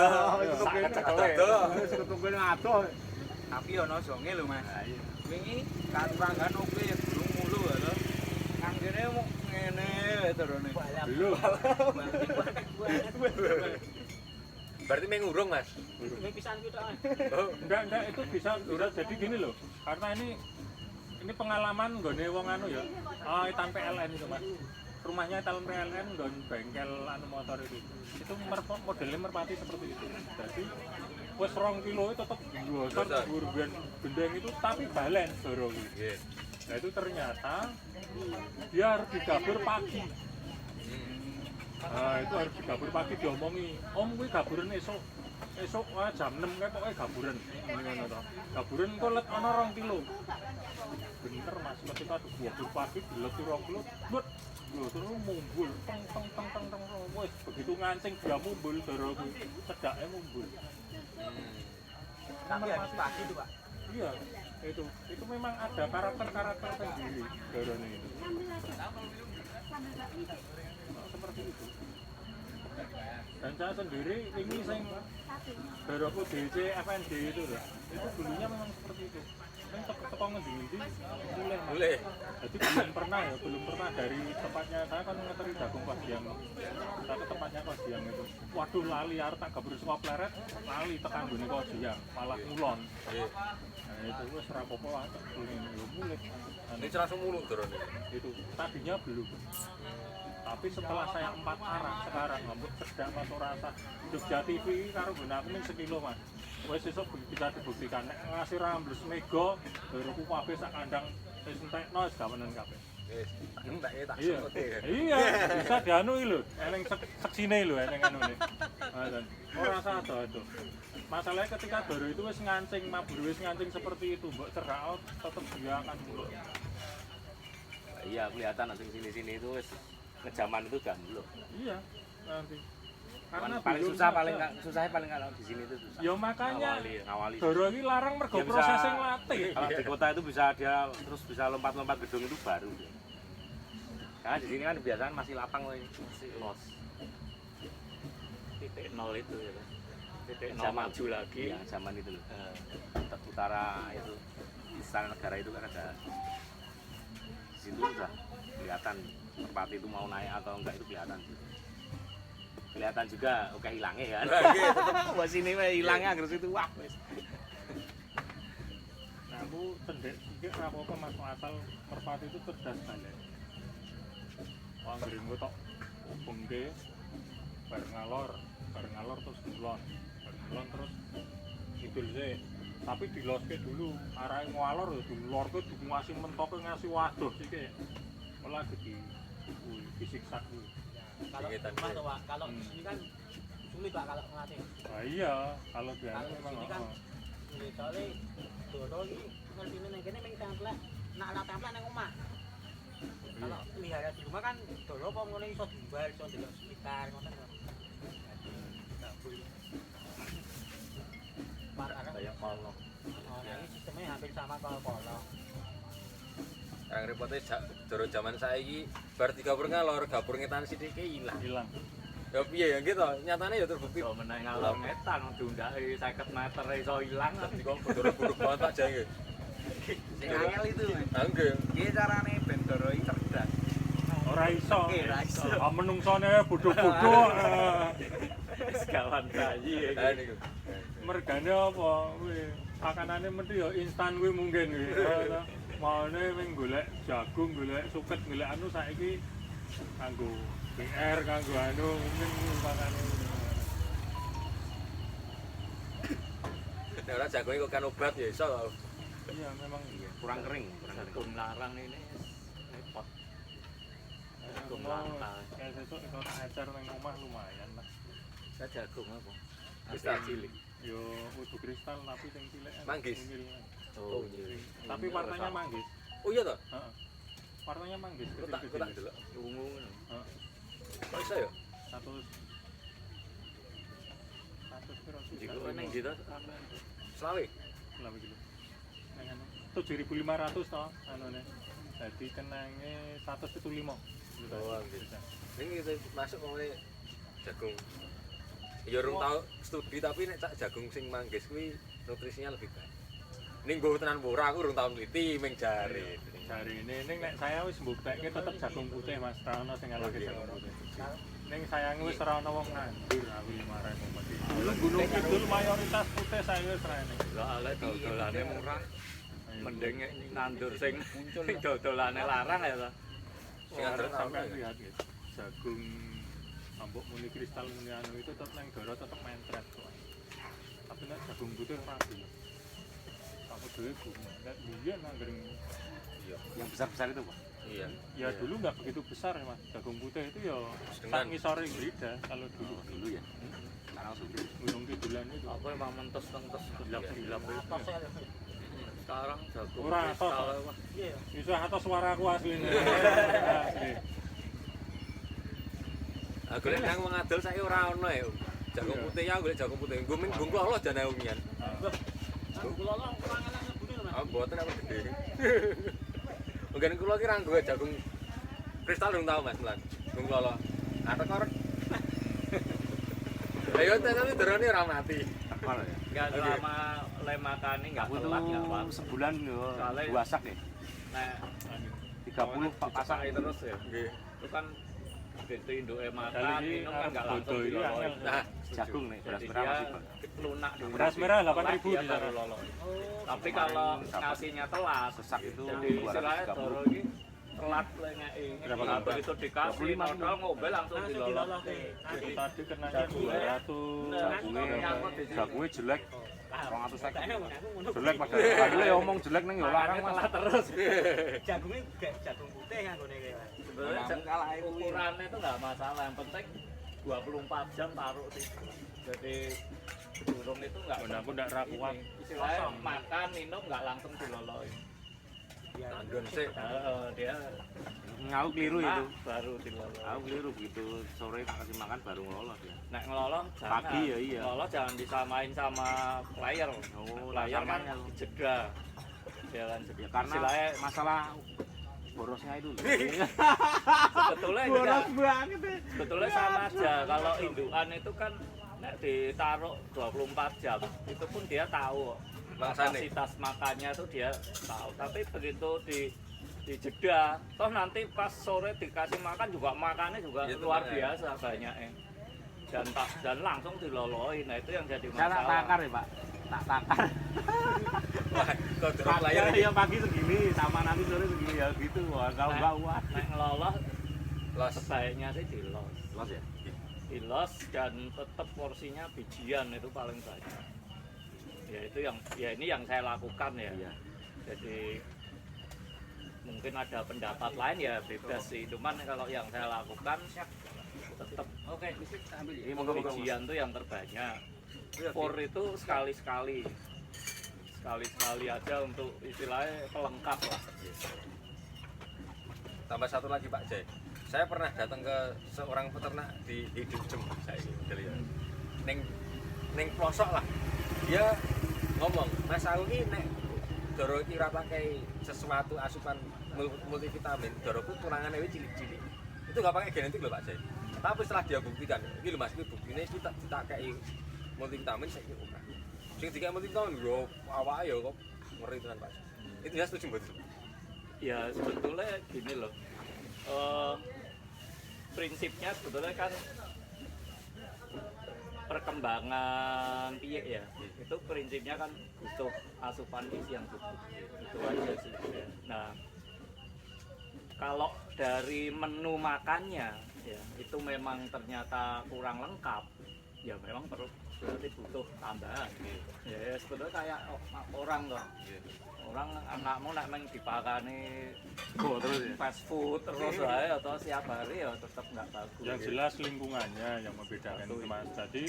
Ketuk kene Adoh. wes ketuk kene adoh. Tapi ono jonge lho Mas. Nah, iya. Wingi katuranggan oke burung mulu lho. Anggene mau ngene terus nih. Belum. Berarti mengurung, Mas. Ini pisan kita. Oh, Enggak itu bisa jadi gini loh. Karena ini pengalaman nggone wong anu ya. Etan PLN itu, Mas. Rumahnya etalon PLN nggon bengkel anu motor itu. Itu modelnya merpati seperti itu. Jadi wis 2 kilo itu tetap besar gendeng itu tapi balen dorong. nggih. Nah itu ternyata dia harus digabur pagi. Nah itu harus digabur pagi diomongi. Om kuwi gaburen esuk jam 6 kae pokoke gaburen. Ngono to. Gaburen kok let ana 2 kilo. Bener Mas, ketika digabur pagi dilet 2 kilo, but lho terus mumbul teng wis begitu ngancing dia mumbul doro kuwi cedake mumbul. Tapi habis pagi itu, Pak. Iya, itu memang ada karakter sendiri dorone itu. Seperti itu. Dan saya sendiri ini sing doroku DC FND itu loh. Itu dulunya memang seperti itu. Yang teko ngendi-endi Boleh. Jadi belum pernah dari tempatnya saya kan ngeteri jagung Kosdiang. Kita ke tempatnya Kosdiang itu. Waduh lali arep tak gabur saka pleret, lali tekan gone Kosdiang, malah ngulon. Nggih. Nah itu wis ora apa-apa lah ngene yo mulih. Ini langsung muluk dorone. Itu tadinya belum. Tapi setelah saya 4 arah sekarang ngambut cedak mas rasa Jogja TV karo guna aku ning sekilo Mas. Wis esuk bisa dibuktikan nek ngasih rambles mega baru ku kabeh sak kandang wis entekno wis gawenan kabeh. Wis, tak tak Iya. sekote. Iya, bisa dianu iki lho, eneng seksine lho eneng anune. Ngoten. Ora sado itu. Masalahnya ketika Doro itu wis ngancing, mabur wis ngancing seperti itu, mbok cerak tetep dia akan muluk. Iya kelihatan nanti sini itu wis kejaman itu udah belum. Iya, nanti. Paling belum susah ada. susahnya paling kalau di sini itu susah. Ya makanya ngawali. Doro ini larang mergo Dia bisa- prosesing latih. Kalau di kota itu bisa dia terus bisa lompat-lompat gedung itu baru. Karena di sini kan kebiasaan masih lapang loh, masih los. Titik nol itu ya kan. Titik nol Zaman maju lagi. Iya, zaman itu loh. Utara itu Istana Negara itu kan ada di situ udah kelihatan merpati itu mau naik atau enggak itu kelihatan juga oke hilangnya kan. Nggih, tetep Wah sini mah hilangnya terus itu wah wes. Nah, aku cendek sikit apa-apa masuk asal merpati itu cerdas balik. Wong ngringgo tok bengke bareng ngalor terus ngulon terus ngidul sih. Tapi diloske dulu, arahe ngalor ya dilorke ngasih mentoke ngasih waduh siki. Malah di disiksa kuwi. Kalau Kegiatan Mas, dia. Pak, kalau di sini kan sulit Pak kalau ngelatih. Nah iya, kalau dia Kalau di memang sini kan sulit soalnya Doro ini ngertine nang kene mung templek, nak ora templek nang omah. Kalau pelihara di rumah kan Doro apa ngono iso dijual, iso delok sekitar ngoten kok. Enggak boleh. Kayak polo. Oh, nah, ini sistemnya hampir sama kalau polo. yang repotnya Doro zaman saiki bar digabur ngalor, gabur ngetan sithike ilang. hilang. Ya piye ya gitu, nyatane ya terbukti. Yo meneh ngalor metan diundaki 50 meter iso ilang. Dadi kok bodor-bodor banget tak jange. Sing angel itu, Mas. Nggih. Iki carane ben Doro iki cerdas. Ora iso. Ora iso. Menungsone bodho-bodho. Sekawan bayi ya. Ha niku. Mergane apa kuwi? Makanane mesti ya instan kuwi mungkin kuwi. Maune wing golek jagung, golek suket, golek anu saiki kanggo PR, kanggo anu mungkin makane. Nek ora jagonge kok kan obat ya iso. Iya memang Kurang kering. Jagung larang ini repot. Jagung lantai. Kayak sesuk iso tak ecer ning omah lumayan lah. Saya jagung apa? Kristal. Cilik. Yo kudu kristal tapi sing cilik. Manggis. Oh iya. Tapi warnanya manggis. Oh iya toh? Heeh. Warnanya manggis Kok tak kecil-kecil. delok. Ungu. Heeh. Kok iso ya? 100 piro sih? Jika neng di Selawe. Berapa kilo? Nang anu 7.500 toh anune. Dadi kenange 175. Oh, gitu. Ini kita masuk ngomongnya jagung. Ya urung tau studi tapi nek cak jagung sing manggis kuwi nutrisinya lebih baik. Ini gue tenan ora aku urung tau nliti ming jare. Hari ini nek saya wis mbuktekke tetep jagung putih Mas, ra ono sing ngalahke jagung putih. Ning sayange wis ora ana wong nandur aku marane mesti. Gunung Kidul mayoritas putih saya wis rene. Soale dodolane murah. Mending nandur sing dodolane larang ya to. Sing andalan sampean apa ya? lihat ya. Jagung ambok muni kristal muni anu itu tetep nang dara tetep mentret kok. Tapi nek jagung putih rapi. Aku dhewe bunga. Nek biyen nang Yang besar-besar itu, Pak. Iya. ya dulu nggak begitu besar ya Mas. Jagung putih itu ya Dengan- sak ngisore Grida kalau dulu. Dulu ya. Sekarang sudah. Gunung Kidulan itu. Apa emang mentos-mentos gelap-gelap itu. Atos ya. Sekarang jagung Ora kristal, atos. wah. Iya. Bisa atas suaraku asline. Asli. Aku lek nang mengadol saiki ora ono ya. Jagung Iya. putih ya golek jagung putih. Nggo ming bungku Allah jane umian. Kula lah kurang enak ngebune lho, Mas. Ah mboten aku gede. Mungkin kula ki ra nggo jagung kristal dong tau Mas Mulan. Bungku Allah. Ada korek. Ayo tapi derone ora mati. Akal ya. Enggak selama le makane enggak Aku telat enggak tuh apa-apa. sebulan yo Soalnya- 2 sak ya. Nek 30 Pak pasang pasang terus ya. Nggih. Itu kan begitu induke makan, Kali ini minum kan enggak langsung bodoh ini diloloi. angel. Nah, jagung nih, beras Jadi merah dia masih Pak. lunak dulu. Beras merah 8.000 Dia di baru sana. lolos. Tapi kalau ngasihnya telat, Sesak itu jadi istilahnya doro 230. ini telat lengeki. Berapa Nah, lama? begitu dikasih 25 modal ngobel langsung Langsung dilolos. diloloke. Itu tadi kenanya Jagung. 200. Jagungnya jelek, 200 sak. Kayaknya aku ngono. Jelek padahal. Padahal ya omong jelek neng ya larang Makanya Mas. telat terus. Jagungnya gak jagung putih kan ngene iki, Mas. Sebenarnya ukurannya itu nggak masalah, yang penting 24 jam taruh sih. Jadi burung itu nggak Benar, aku nggak rakuat. istilahnya makan minum nggak langsung diloloi. Biar Tandon sih. Dia Aku keliru itu. baru diloloi. Aku keliru begitu sore tak kasih makan baru ngelolos ya. Nek ngeloloh jangan. Pagi ya, iya. Ngeloloh jangan disamain sama player. Oh, Player kan samanya. jeda. Jalan Ya karena istilahnya masalah borosnya itu. sebetulnya juga sebetulnya sama aja. Kalau indukan itu kan nek ditaruh 24 jam itu pun dia tahu Maksane. kapasitas makannya tuh dia tahu. Tapi begitu di jeda, toh nanti pas sore dikasih makan juga makannya juga Itu luar makanya. biasa banyaknya. Dan langsung diloloi. Nah itu yang jadi Saya tak masalah. takar ya Pak. Tak takar. Wah, kok drop layar Pagi iki. ya pagi segini sama nanti sore segini ya gitu. Wah, kalau enggak wah. Nek ngeloloh Los. sebaiknya sih dilos. Los ya. Dilos dan tetap porsinya bijian itu paling banyak. Ya itu yang ya ini yang saya lakukan ya. Iya. Jadi mungkin ada pendapat lain ya bebas sih. Cuman kalau yang saya lakukan tetap Ini monggo monggo. bijian tuh yang terbanyak. Por itu sekali-sekali. Sekali-sekali aja untuk istilahnya pelengkap lah. Tambah satu lagi Pak Jai. Saya pernah datang ke seorang peternak di Hidup Jem saya ini model ya. Ning pelosok lah. Dia ngomong, "Mas aku ki nek doro iki ora pakai sesuatu asupan multivitamin, doroku tunangannya wis cilik-cilik." Itu nggak pakai genetik loh Pak Jai. Tapi setelah dia buktikan, ini loh Mas, ini buktinya kita kayak multivitamin saya kira ora. Sing dikai multivitamin yo awake yo kok ngeri tenan Pak. Itu ya setuju mboten? Ya sebetulnya gini loh. Prinsipnya sebetulnya kan perkembangan piye ya, itu prinsipnya kan butuh asupan gizi yang cukup, itu aja sih. Nah kalau dari menu makannya ya itu memang ternyata kurang lengkap, ya memang perlu berarti butuh tambahan. Ya sebetulnya kayak orang loh, orang anakmu nak main dipakani Terus ya. fast food terus aja atau siap hari ya tetap nggak bagus. Yang jelas lingkungannya yang membedakan itu Mas. Jadi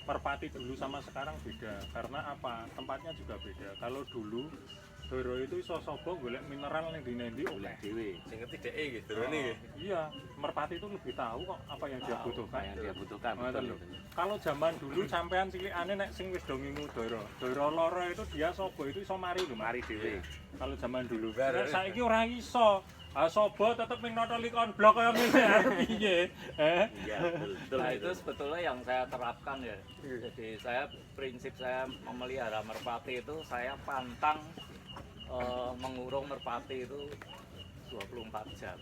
merpati dulu sama sekarang beda. Karena apa? Tempatnya juga beda. Kalau dulu Doro itu iso sobo golek mineral ning ndi-ndi oleh. Dewi. Sing ngerti dhek iki Dorone iki. Iya, merpati itu lebih tahu kok apa yang dia butuhkan. Apa yang dia butuhkan. Ngoten lho. Kalau zaman dulu sampean cilikane nek sing wis do ngingu Doro. Doro loro itu dia sobo itu iso mari lho, Mari Dewi. kalau zaman dulu. Bar. Nek saiki ora iso. Ah sobo tetep ning notolikon blok kaya ngene arep piye? Iya, betul. Nah itu sebetulnya yang saya terapkan ya. Jadi saya prinsip saya memelihara merpati itu saya pantang mengurung merpati itu 24 jam.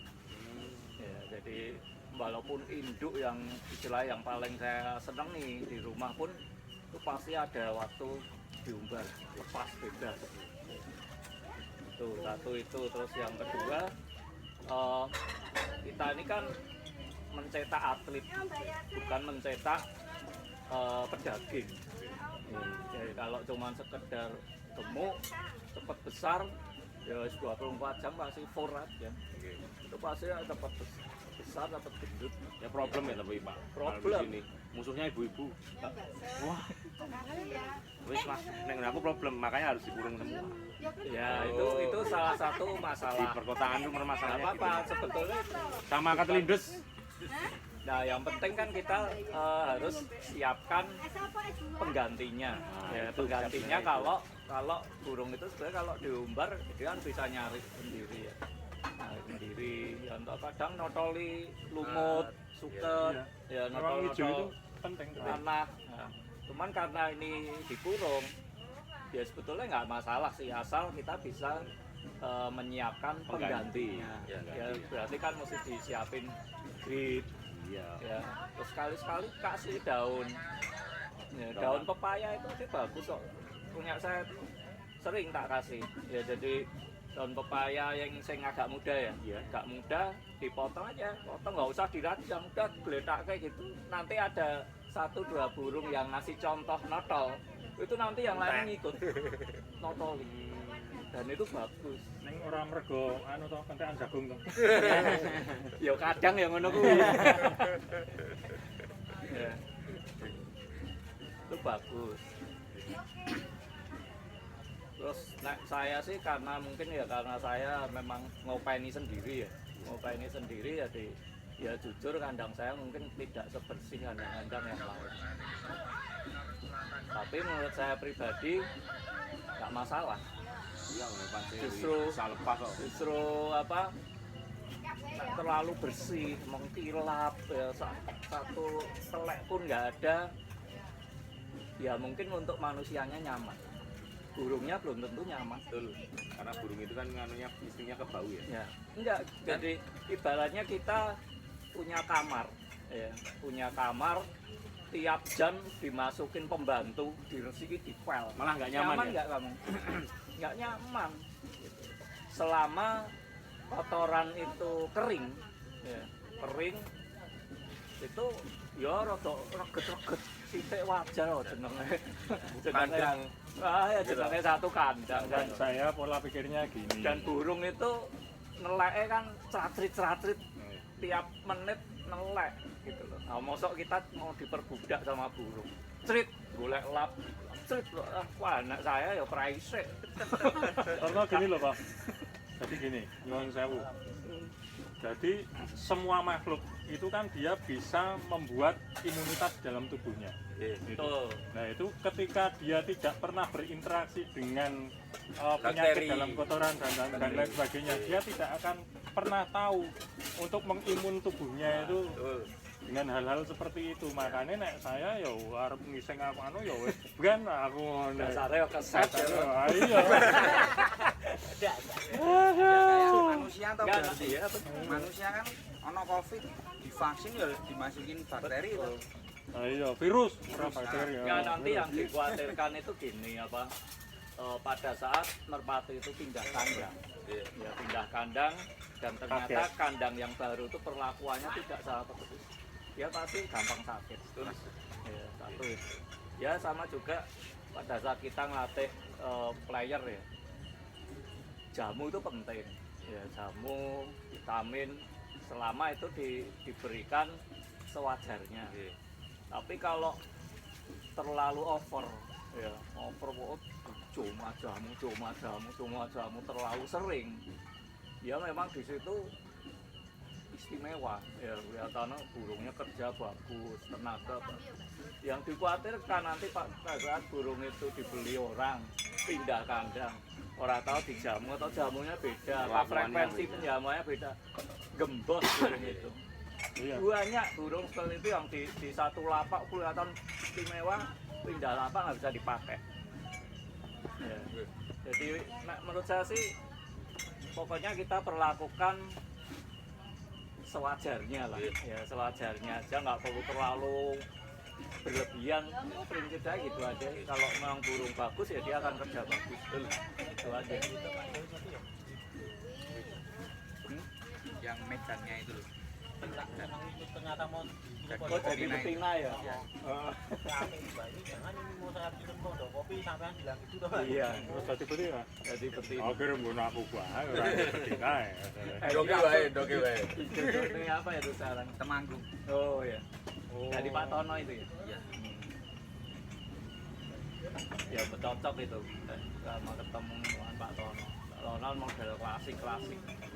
Ya, jadi walaupun induk yang istilah yang paling saya seneng nih di rumah pun itu pasti ada waktu diumbar lepas bebas. Itu satu itu. Terus yang kedua kita ini kan mencetak atlet, bukan mencetak pedaging. Jadi kalau cuma sekedar gemuk cepat besar ya 24 jam pasti forat ya. Itu pasti dapat besar dapat gendut. Ya problem ya tapi Pak. Problem. Kalau di sini musuhnya ibu-ibu. Wah. Wis Mas, nek aku problem makanya harus dikurung semua. Ya itu salah satu Di masalah. perkotaan itu Nggak permasalahannya apa-apa gitu. sebetulnya. Sama ketelindes. Nah yang penting kan kita harus siapkan penggantinya. Ya, itu penggantinya siapnya kalau burung itu sebenarnya kalau diumbar dia kan bisa nyari sendiri ya. Nyari sendiri. Ya entah kadang notoli lumut, suket, ya Ruang hijau itu notol penting. tanah. Nah, cuman karena ini dikurung, ya sebetulnya nggak masalah sih asal kita bisa menyiapkan Pengganti. penggantinya. Ya, Ya, ganti. berarti kan mesti disiapin grid, Iya. ya. Terus sekali-sekali kasih daun. Ya, daun pepaya itu sih bagus kok. Punya saya tuh sering tak kasih. Ya jadi daun pepaya yang agak muda ya. Iya. Agak muda dipotong aja, potong nggak usah dirajang, udah geletak kayak gitu. Nanti ada 1-2 burung yang ngasih contoh notol. Itu nanti yang lain ngikut notoli. Dan itu bagus. Neng orang mergo anu to kentekan jagung to. Ya kadang yang ngono kuwi. Ya. Itu bagus. Terus saya sih karena mungkin ya karena saya memang ngopeni sendiri ya. Ngopeni sendiri jadi ya jujur kandang saya mungkin tidak sebersih kandang-kandang yang lain. Tapi menurut saya pribadi nggak masalah. Iya, pasti Justru- bisa lepas kok. Justru apa nggak terlalu bersih, mengkilap ya, satu telek pun nggak ada. Ya mungkin untuk manusianya nyaman, burungnya belum tentu nyaman. Betul. Karena burung itu kan nganunya istrinya ke bau ya. Ya enggak, jadi ibaratnya kita punya kamar ya, punya kamar tiap jam dimasukin pembantu diresiki dipel, Malah nggak nyaman ya? nggak kamu? Nggak nyaman selama kotoran itu kering ya, kering itu ya rada reget-reget sithik wajar loh jenenge. Kandang. Ya jenenge satu kandang Dan kan. saya pola pikirnya gini. Dan burung itu neleke kan ceratrit-ceratrit tiap menit nelek gitu loh. Nah, mosok kita mau diperbudak sama burung. Crit, golek lap. Crit, wah anak saya ya praise. Karena gini loh Pak. Jadi gini, nyuwun sewu. Jadi semua makhluk itu kan dia bisa membuat imunitas dalam tubuhnya. Gitu. Betul. Nah itu ketika dia tidak pernah berinteraksi dengan Bakteri. penyakit dalam kotoran dan lain sebagainya, dia tidak akan pernah tahu untuk mengimun tubuhnya itu Betul. dengan hal-hal seperti itu. Makanya nek saya ya arep ngising apa anu ya wis ben aku ngono. Dasare yo keset ya. Ah, iya. Kayak manusia atau Enggak, berarti iya, manusia kan ono covid divaksin ya dimasukin bakteri itu. Ah, iya, virus ora bakteri ya. Ya nanti yang dikhawatirkan itu gini apa pada saat merpati itu pindah kandang, ya pindah kandang dan ternyata Kaget. kandang yang baru itu perlakuannya tidak sama persis, dia pasti gampang sakit. Ya, satu itu. Ya sama juga pada saat kita ngelatih player ya, jamu itu penting. Ya jamu, vitamin selama itu diberikan sewajarnya. Tapi kalau terlalu over, ya over cuma jamu terlalu sering, ya memang di situ istimewa. Ya kelihatannya burungnya kerja bagus, tenaga bagus. Yang dikhawatirkan nanti pada saat burung itu dibeli orang, pindah kandang, orang tahu dijamu atau jamunya beda, apa frekuensi penjamuannya beda, gembos burung itu. Iya. Banyak burung seperti itu yang di satu lapak kelihatan istimewa, pindah lapak nggak bisa dipakai. Ya. Jadi menurut saya sih pokoknya kita perlakukan sewajarnya lah, ya sewajarnya aja, nggak perlu terlalu berlebihan. Prinsip saya gitu aja. Kalau memang burung bagus ya dia akan kerja bagus, itu aja. Yang megangnya itu loh. Ternyata mau Oh jadi betina ya? rame Mbak, ini jangan ini mau saya bikin pondok kopi sampean bilang gitu toh. Iya, Terus dadi betina. jadi betina. Akhirnya mbok aku bae ora betina ya. Doge wae. Ini apa ya tuh sekarang? Temanggung. Oh ya. Dari Pak Tono itu ya? Iya. Ya cocok itu sama ketemu dengan Pak Tono. Tono model klasik.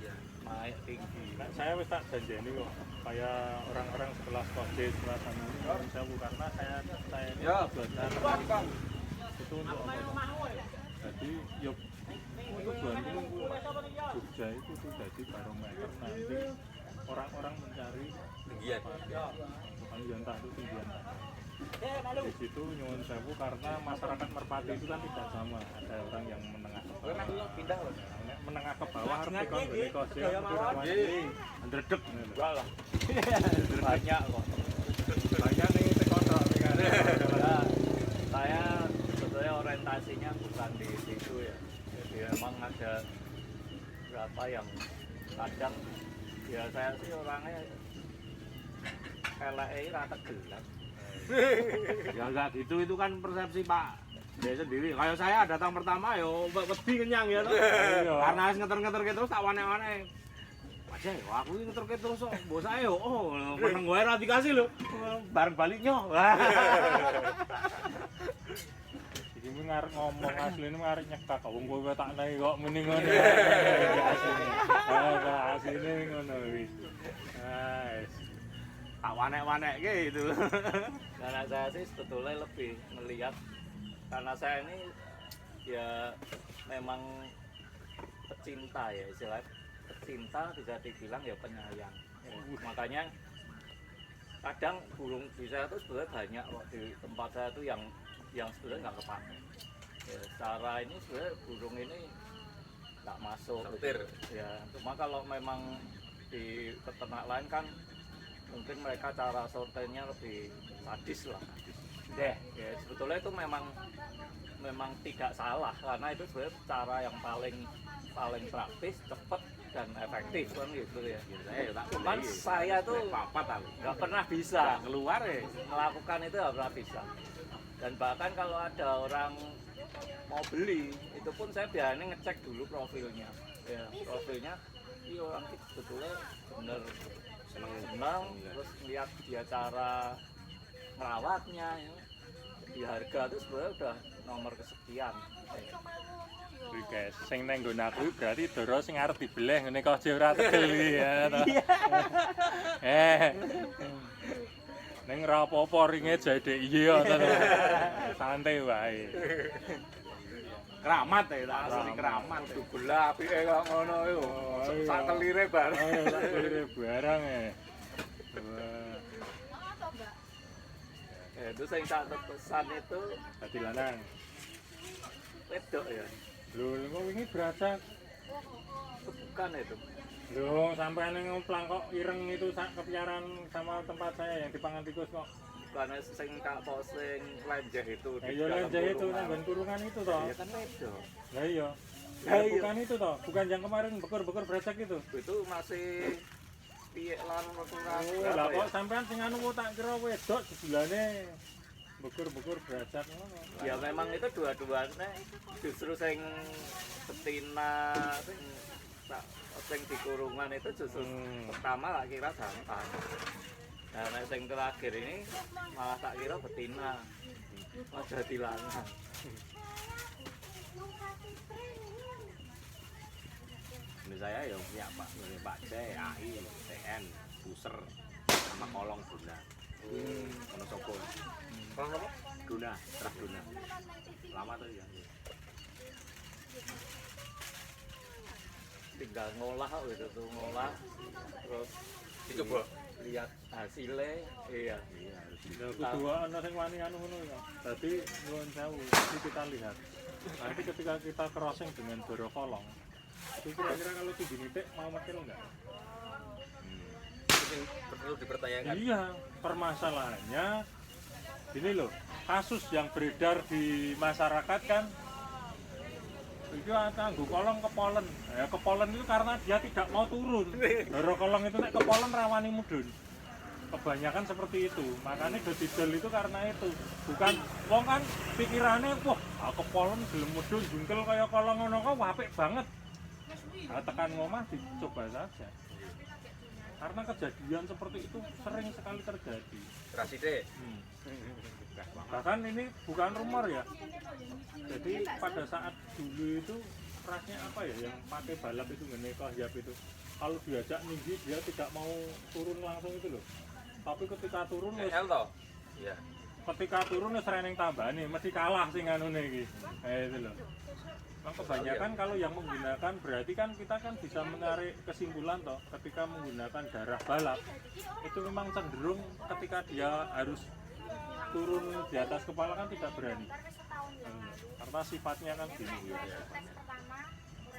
Iya. Naik tinggi. Nah, saya wis tak janjeni kok kayak orang-orang setelah Kode setelah sana ini nyuwun sewu karena saya ini Ya, tujuan Bang. itu untuk apa? Jadi yuk untuk Bandung Jogja itu tuh jadi barometer nanti orang-orang mencari Tinggian. bukan entah itu tinggian di situ nyuwun sewu karena masyarakat Merpati itu kan tidak sama, ada orang yang menengah ke bawah, Pindah loh. menengah ke bawah harus dikon gini kose ndredeg Enggak lah. Banyak kok. banyak nih tekondok nih kan. Ya, saya sebetulnya orientasinya bukan di situ ya. Jadi memang ada berapa yang kadang ya saya sih orangnya LAE rata gelap. Ya enggak gitu, itu kan persepsi Pak dia sendiri. Kayak saya datang pertama yo wedi kenyang ya toh. Karena harus ngeter-ngeter terus tak wane-wane. Aja yo aku iki ngeter terus kok. Mbok saya yo meneng wae ra dikasih lho. Bareng baliknya. Iki mung arep ngomong asline arep nyekak wong kowe tak naik kok muni ngono. Asline ngono wis. Guys. Tak wane-waneke itu. Karena saya sih sebetulnya lebih melihat karena saya ini ya memang pecinta ya istilah pecinta bisa dibilang ya penyayang ya, makanya kadang burung bisa itu sebenarnya banyak kok di tempat saya tuh yang sebenarnya nggak kepakai ya, secara ini sebenarnya burung ini nggak masuk Sortir. ya cuma kalau memang di peternak lain kan mungkin mereka cara sortirnya lebih sadis lah deh ya sebetulnya itu memang tidak salah karena itu sebenarnya cara yang paling praktis cepat dan efektif kan gitu ya cuman saya tuh papat aku. nggak pernah bisa Keluar ya. melakukan itu nggak pernah bisa dan bahkan kalau ada orang mau beli itu pun saya biasanya ngecek dulu profilnya ya profilnya iya orang itu sebetulnya bener senang terus lihat dia cara merawatnya ya. Di harga itu sebenarnya udah nomor kesekian Kuwi guys, sing nang nggon aku berarti doro sing arep dibeleh ngene kok aja ora tegel ya to. Ning ora apa-apa ringe jade iya to. Santai wae. Keramat ya, tak asli keramat. Belah apike kok ngono iku. Sak kelire bareng. Sak kelire barang e. ya, itu saya tak pesan itu Dadi lanang. wedok ya Lho, kok wingi beracak. bukan itu Lho, sampean ning ngemplang kok ireng itu sak kepiaran sama tempat saya yang dipangan tikus kok. bukan sing kak sing lenjeh itu di Iya dalam lenjah itu kurungan. nang kurungan itu toh. ya kan wedok Lah iya. Lah iya. Bukan itu toh, bukan yang kemarin bekur-bekur beracak itu. itu masih piye lan kurang Oh, lah kok sampean sing anu kok tak kira wedok sebelane bekur-bekur beracak ngono. ya memang itu dua-duanya justru sing betina sing di kurungan itu justru pertama tak kira jantan nah sing terakhir ini malah tak kira betina malah jadi lanang Ini saya ya punya Pak C, AI, TN, Buser, sama kolong Guna. Wonosobo. Kalau apa? Guna, Trah Guna. Lama tuh ya. tinggal ngolah gitu tuh ngolah terus Dicoba. lihat hasilnya iya Lah kudu ana sing wani anu ngono ya. Dadi nuwun sewu, iki kita lihat. Nanti ketika kita crossing dengan boro kolong, itu kira-kira kalau 7 nitik mau makil enggak? perlu dipertanyakan. Iya, permasalahannya ini loh, kasus yang beredar di masyarakat kan itu nganggo kolong kepolen. Ya kepolen itu karena dia tidak mau turun. Doro kolong itu nek kepolen rawani mudhun. Kebanyakan seperti itu. Makanya didol itu karena itu. Bukan wong kan pikirannya wah, kepolen gelem mudhun jungkel kaya kolong ngono kok apik banget. Nah, tekan ngomah dicoba saja. Karena kejadian seperti itu sering sekali terjadi. Raside. Bahkan ini bukan rumor ya. Jadi pada saat dulu itu rasnya apa ya yang pakai balap itu ngene kohyap itu. Kalau diajak tinggi dia tidak mau turun langsung itu loh. Tapi ketika turun wis toh? Iya. ketika turun wis reneng tambane mesti kalah sing anune iki. Itu loh. Nah, kebanyakan kalau yang menggunakan berarti kan kita kan bisa menarik kesimpulan toh ketika menggunakan darah balap itu memang cenderung ketika dia harus turun di atas kepala kan tidak berani. Karena sifatnya kan gini ya.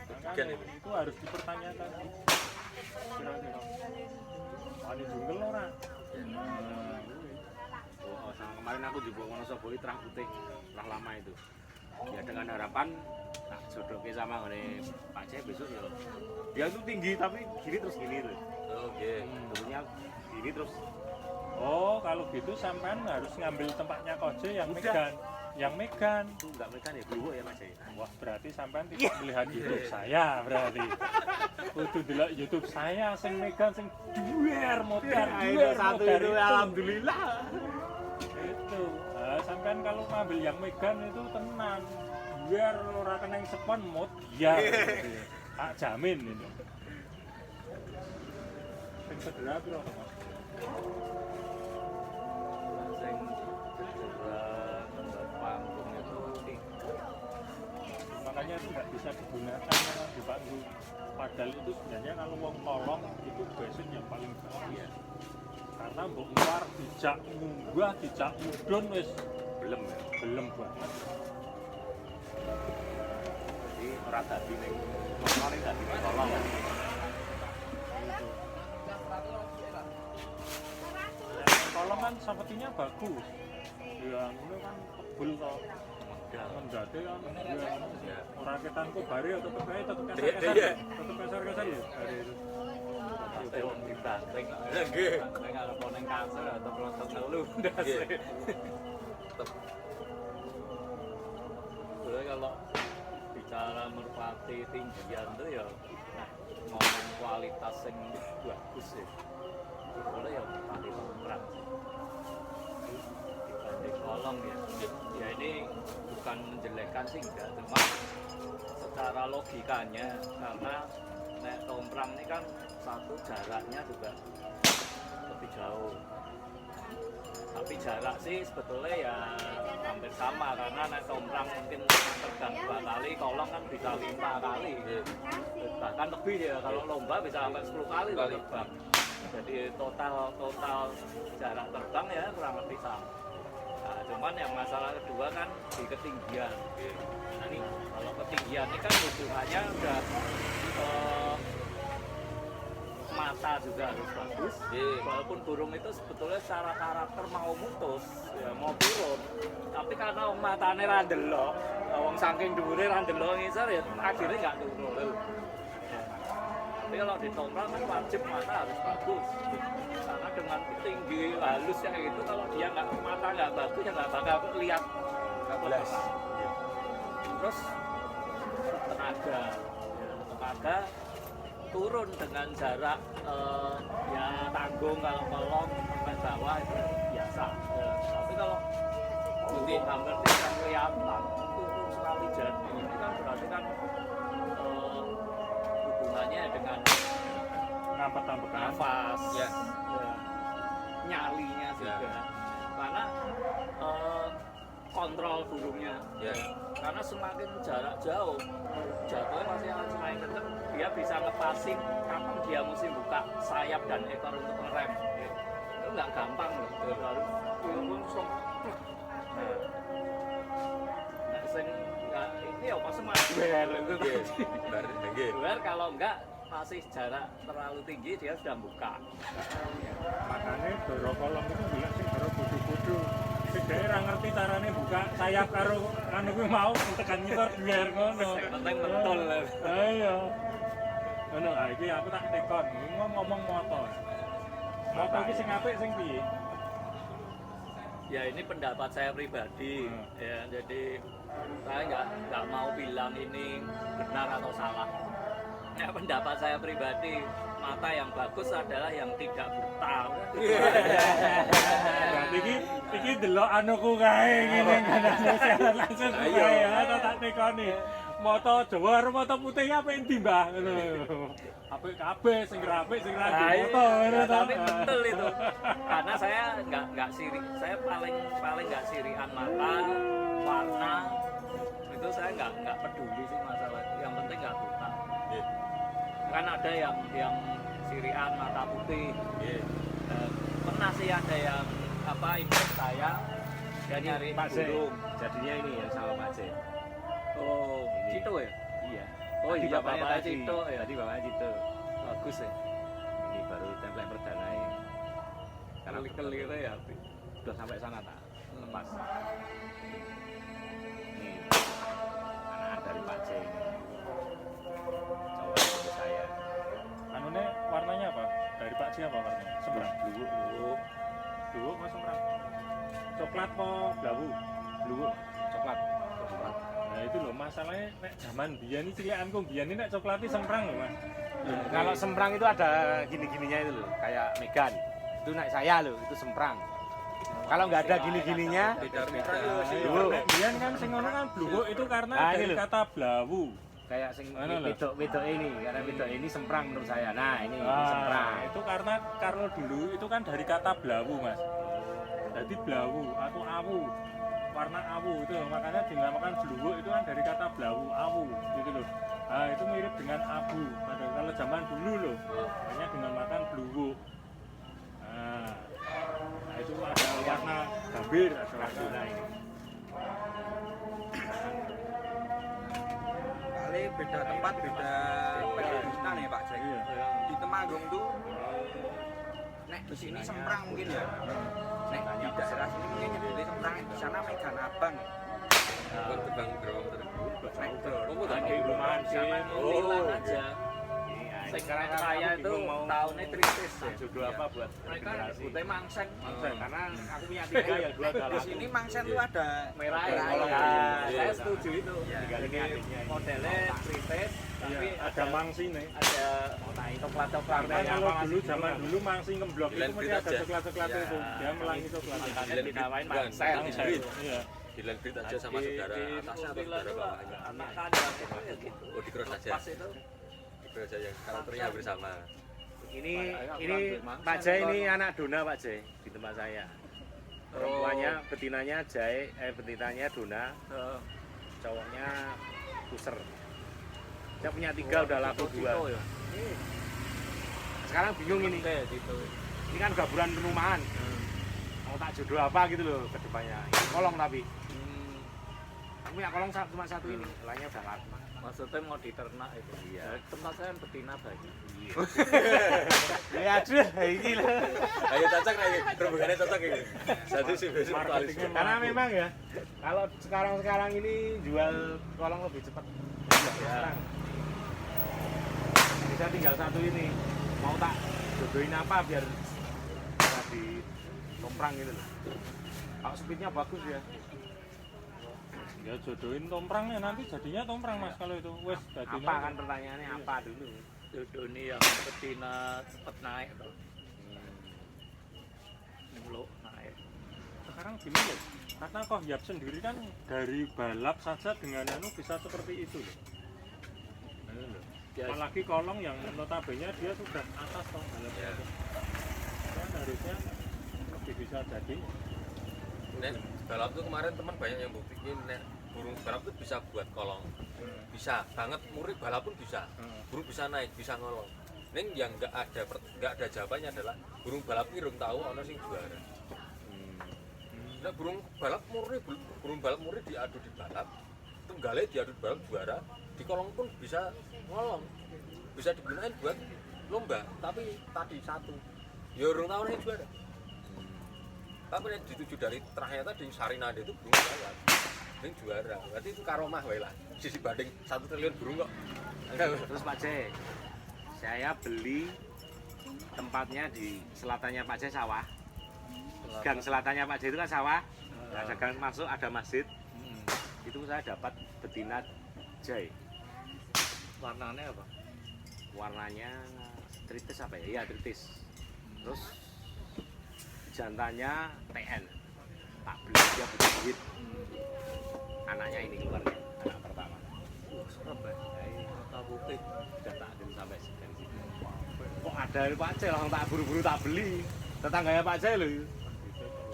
Makanya itu harus dipertanyakan. Kira-kira wani junggel ora? Oh, sama kemarin aku juga Wonosobo terang putih, terah lama itu. Ya dengan harapan tak jodohke sama ngene Pak C besok ya. Dia tuh tinggi tapi gini terus gini tuh. Oke. Turunnya gini terus. Oh, kalau gitu sampean harus ngambil tempatnya Koje yang megan. Yang megan. Itu enggak mekan ya dulu ya Pak C. Wah, berarti sampean tidak melihat YouTube saya berarti. Kudu delok YouTube saya sing megan sing duer motor, duer satu motor itu alhamdulillah. Itu. Nah, sampean kalau ngambil yang megan itu tenan. Biar ora kena sepon mot ya. Tak jamin ini. Sing cedera piro to, Mas? Sing cedera panggung itu Makanya itu nggak bisa digunakan di panggung. Padahal itu sebenarnya kalau wong kolong itu basic yang paling bahaya. Karena mbok keluar dijak munggah, dijak mudhun wis Belum ya. belum banget. Jadi ora dadi ning motor ning dadi tolong. Kolong kan sepertinya bagus. Yang ini kan tebel kok. Mendate kan ya. Orang ketanku bari atau tetep keser-keser. Tetep keser-keser ya bari itu. wong dibanting. Nggih. Nek arep ning kasur atau pelosok telu Nggih. ndas. Sebenarnya kalau bicara merpati tinggian tuh ya ngomong kualitas yang bagus ya. Boleh ya merpati tongkrang dibanding kolong ya. Ya ini bukan menjelekkan sih enggak, cuma secara logikanya karena nek tomprang ini kan satu jaraknya juga lebih jauh. Tapi jarak sih sebetulnya ya hampir sama karena nek tomprang mungkin terbang 2 kali, kolong kan bisa 5 kali. Bahkan lebih ya kalau lomba bisa sampai 10 kali terbang. Jadi total jarak terbang ya kurang lebih sama. Nah, cuman yang masalah kedua kan di ketinggian. Nah ini kalau ketinggian ini kan hubungannya udah mata juga harus bagus. Walaupun burung itu sebetulnya secara karakter mau mutus, ya mau turun. Tapi karena matanya randelok, wong saking dhuwure randelok ngisor ya akhirnya nggak turun. Tapi kalau di tomprang kan wajib mata harus bagus. Karena dengan tinggi halus yang itu kalau dia nggak mata nggak bagus ya nggak bakal lihat jelas. Terus tenaga turun dengan jarak ya tanggung kalau kolong sampai bawah itu biasa. Ya. Tapi kalau hampir tidak kelihatan turun sekali jadi ini kan berarti kan hubungannya dengan Nampet-nampetan. nafas, Ya. ya, nyalinya juga. Karena kontrol burungnya. Ya. Karena semakin jarak jauh, jatuhnya pasti akan semakin kenceng. Dia bisa ngepasin kapan dia mesti buka sayap dan ekor untuk ngerem. Itu nggak gampang loh. Harus langsung. Nah, sing nggak ini ya pas maduer itu. Nggih. Nggih. Maduer kalau nggak masih jarak terlalu tinggi dia sudah buka. Makanya doro kolong itu bilang sih doro bodoh-bodoh. Si daerah ngerti caranya buka sayap karo anu kuwi mau tekan ngisor biar ngono. Yang penting betul. Ayo. Ngono iki aku tak tekon, ngomong motor. Motor iki sing apik sing piye? Ya ini pendapat saya pribadi, ya jadi saya nggak mau bilang ini benar atau salah. Ya, pendapat saya pribadi, mata yang bagus adalah yang tidak buta. Berarti iki delok anuku kae ngene kan langsung ayo ya tak tekoni. Moto Jawa karo moto putih apa yang timbang ngono. Apik kabeh sing apik sing ra moto ngono to. Tapi betul itu. Karena saya nggak sirik, saya paling nggak sirikan mata, warna itu saya nggak peduli sih masalah itu. Yang penting nggak buta. Kan ada yang sirikan mata putih. Pernah sih ada yang apa ikut saya dia nyari burung. Jadinya ini yang sama Pak C. Oh, Cito ya? Iya. Oh Tadi iya, bapaknya bapaknya tadi. Cito ya. Tadi bapaknya Cito. Bagus ya. Ini baru template perdana ya. Karena Kelirnya ya. udah sampai sana tak lepas. Ini anak dari Pak C ini. Cowok dari saya. Anune warnanya apa? Dari Pak C apa warnanya? Sembrang. Dulu Mas sembrang. Coklat po blawu? Dulu coklat. Nah itu loh masalahnya nek zaman biyen iki cilikanku biyen nek coklatnya semprang loh Mas. Kalau semprang itu ada gini-gininya itu loh, kayak Megan. Itu naik saya loh, itu semprang. Kalau nggak ada gini-gininya, Beda-beda. Dulu. Nek biyen kan sing ngono kan bluguk itu karena Nah, ini dari loh. kata blawu. kayak sing Mana loh? wedok ini, karena wedok ini semprang menurut saya. Nah ini semprang. Itu karena dulu itu kan dari kata blawu Mas. Jadi blawu atau awu. Warna awu itu makanya dinamakan bluguk itu kan dari kata blawu awu gitu loh. Nah itu mirip dengan abu. Padahal kalau zaman dulu loh hanya dinamakan bluguk. Nah itu ada warna gambir, ada warna ini. Kali beda tempat, beda perizinan ya Pak Jack. Iya. Di Temanggung tuh, nek di sini semprang mungkin ya. Nek di daerah sini mungkin nyebutnya semprang, di sana Megan Abang. Bukan terbang berapa meter? Nek Doro. Oh, Lagi bukan. rumahan Iya. Nilan aja. Ini Sekarang sekarang saya aku itu bingung mau tahunnya kritis ya. jodoh apa buat Mereka generasi. nyebutnya mangsen. Karena aku punya 3 ya, 2 udah Di laku. sini Mangsen tuh ada Merah merah ya. ya. Saya setuju itu. Tinggal ini Jadi adiknya ini. modelnya kritis tapi Iya, ada mangsi nih. ada coklat-coklat. Karena kalau dulu zaman dulu mangsi ngemblok itu Dilan mesti Brit ada aja. coklat-coklat Iya. itu. Dia melangi coklat. Makanya Dilan dinamain Brit, bukan. mangsen. Mangsen. Brit. Iya. Di Land Brit aja sama saudara atasnya atau saudara bawahnya. anak kandang itu ya gitu. Oh di cross aja. Pas itu Di cross aja. Karakternya hampir sama. Ini Pak Jai ini anak Dona Pak Jai di tempat saya. Perempuannya betinanya Jai, betinanya Dona, cowoknya Kuser. Saya punya 3 udah laku 2. ya. Sekarang bingung ini. Gitu. Ini kan gaburan perumahan. Mau tak jodoh apa gitu loh ke depannya. Ini kolong tapi. Aku punya kolong cuma satu ini, lainnya udah laku. Maksudnya mau diternak itu. Iya. Tempat saya betina banyak. Ya aduh, ini lah. Ayo cocok lagi. Hubungannya cocok ini. Satu sih besok mutualis. Marketingnya Karena memang ya, kalau sekarang ini jual kolong lebih cepat. Sekarang. Bisa tinggal satu ini. Mau tak jodohin apa biar bisa di tomprang gitu loh. Kalau speednya bagus ya. Ya jodohin tomprangnya nanti jadinya tomprang Mas kalau itu. Wes jadinya. Apa kan pertanyaannya apa dulu? Jodoh ini yang betina cepet naik tuh. Mulu naik. Sekarang gini loh. Karena Kohyap sendiri kan dari balap saja dengan anu bisa seperti itu loh. Anu loh. Ya, Apalagi kolong yang notabene dia sudah atas toh balapnya. Kan harusnya lebih bisa jadi. Nek balap tuh kemarin teman banyak yang buktiin nek burung balap tuh bisa buat kolong. Bisa banget murid balap pun bisa. Burung bisa naik, bisa ngolong. Ning yang nggak ada jawabannya adalah burung balap ini belum tahu ono sing juara. Nek burung balap murni diadu di balap, tunggalnya diadu di balap juara, di kolong pun bisa ngolong. bisa digunakan buat lomba, tapi tadi satu ya urung tahu nih juara. Tapi nek dituju dari terakhir tadi Sarinade itu burung lewat ini juara, berarti itu karomah wae lah sisi banding 1 triliun burung kok. Terus Pak C, saya beli tempatnya di selatannya Pak C sawah. Gang selatannya Pak C itu kan sawah. Ada gang masuk, ada masjid. Itu saya dapat betina jai. Warnanya apa? Warnanya tritis apa ya? Iya tritis. Terus jantannya TN. Tak beli dia begitu. Anaknya ini keluarnya, anak pertama. Serem ya? Mata putih. Sudah tak adil sampai sekian situ. Kok ada Pak C langsung tak buru-buru tak beli. Tetangganya Pak C loh.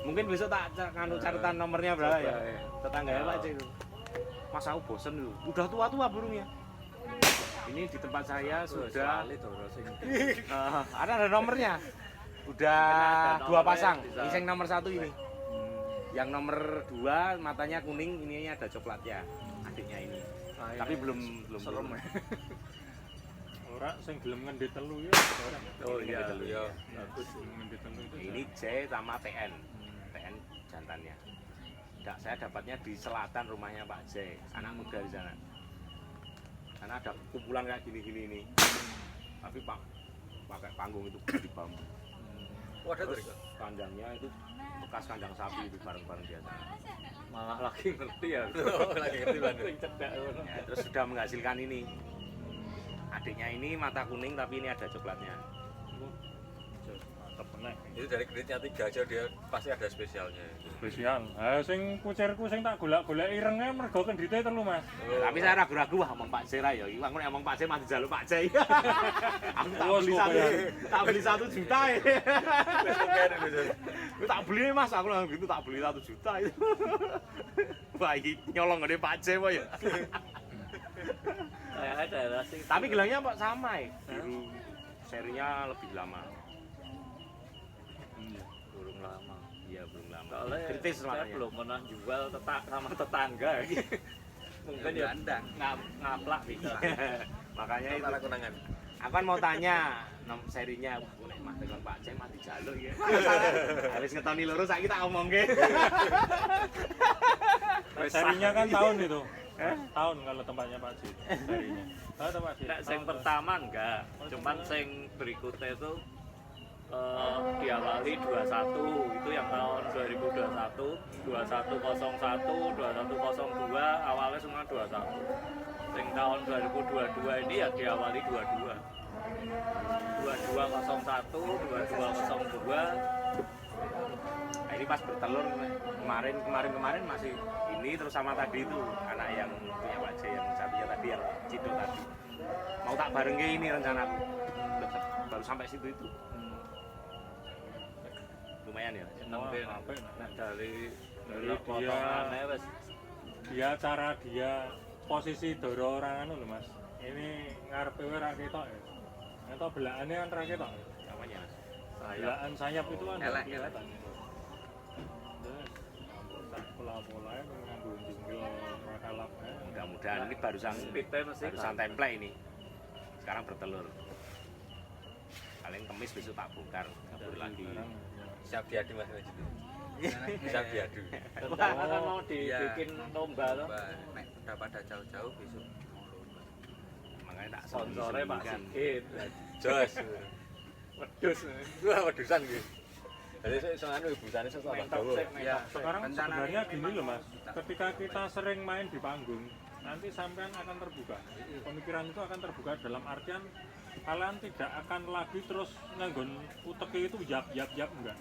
Mungkin besok tak nganu catatan nomornya berapa ya? Tetangganya Pak C itu. Mas aku bosen loh. Udah tua-tua burungnya. Ini di tempat saya sudah ada nomornya. Udah Ada 2 pasang. nomornya, Ini yang nomor 1 ini. Yang nomor 2 matanya kuning, ininya ada coklatnya. Adiknya ini. Tapi belum serem ya. Ora sing gelem ngendhe telu ya ora. Oh iya, iya. Bagus ngendhe telu itu. Ini J sama TN. TN jantannya. Saya dapatnya di selatan rumahnya Pak J, anak muda di sana. Karena ada kumpulan kayak gini-gini ini. Tapi pakai panggung itu di bambu. Wadah Terus dari kandangnya itu bekas kandang sapi itu bareng-bareng biasa. Malah lagi ngerti ya. lagi ngerti banget. Sing cedak ngono. Ya, terus sudah menghasilkan ini. Adiknya ini mata kuning tapi ini ada coklatnya. Mantep meneh. Itu dari kreditnya 3 aja dia pasti ada spesialnya. Spesial. Sing kucirku sing tak golek-golek irenge mergo kendite telu, Mas. Tapi saya ragu-ragu wah ngomong Pak J ra ya. Iki aku nek ngomong Pak J mati jaluk Pak J. Aku tak beli 1 juta ya. Aku tak beli Mas, aku langsung gitu tak beli 1 juta itu. Wah iki nyolong ngene Pak J apa ya. Kayak daerah sing Tapi gelangnya apa sama ya? Biru. Serinya lebih lama. burung lama. Iya, belum lama. Soalnya Kritis saya makanya. belum pernah jual sama tetangga. Mungkin ya Gelandang. ngaplak bisa. Makanya itu. Antara kenangan. Aku kan mau tanya serinya, wah nek mah tekan Pak J mati jaluk ya. Habis ngetoni loro saiki tak omongke. Serinya kan tahun itu. Tahun kalau tempatnya Pak J. Serinya. Tahu tak Pak J? Nek sing pertama enggak, cuman sing berikutnya itu diawali 21 itu yang tahun 2021, 2101, 2102 awalnya semua 21. Sing tahun 2022 ini ya diawali 22. 2201, 2202. Nah, ini pas bertelur kemarin masih ini terus sama tadi itu anak yang punya Pak J yang satunya tadi yang Cido tadi. Mau tak bareng ke ini rencanaku. Baru sampai situ itu. Lumayan ya. Nembe apik. nek dari Dari potongannya wis Cara dia posisi doro orang anu lho Mas. Ini ngarepe ora ketok ya. Atau belakane kan ra ketok. Namanya. Belakan sayap itu kan Elek, kelihatan. Terus pola-polanya nganggo jinggel makalap. Mudah-mudahan ini barusan template ini. Sekarang bertelur. Paling kemis besok tak bongkar, kabur lagi. Siap diadu Mas Wajid. Siap diadu. rencana kan mau dibikin lomba loh. Nek udah pada jauh-jauh besok mau lomba. Makanya tak Sponsornya Pak sembunyi-sembunyikan. Sigit. Jos. Wedhus. Wah, wedusan iki. Jadi iso anu ibusane sesuk apa Mentok dawa. sik, Ya, mentok sik. Sekarang rencana sebenarnya ini gini loh Mas, ketika kita sering main di panggung, nanti sampean akan terbuka. Pemikiran itu akan terbuka dalam artian kalian tidak akan lagi terus nganggon uteke itu yap enggak.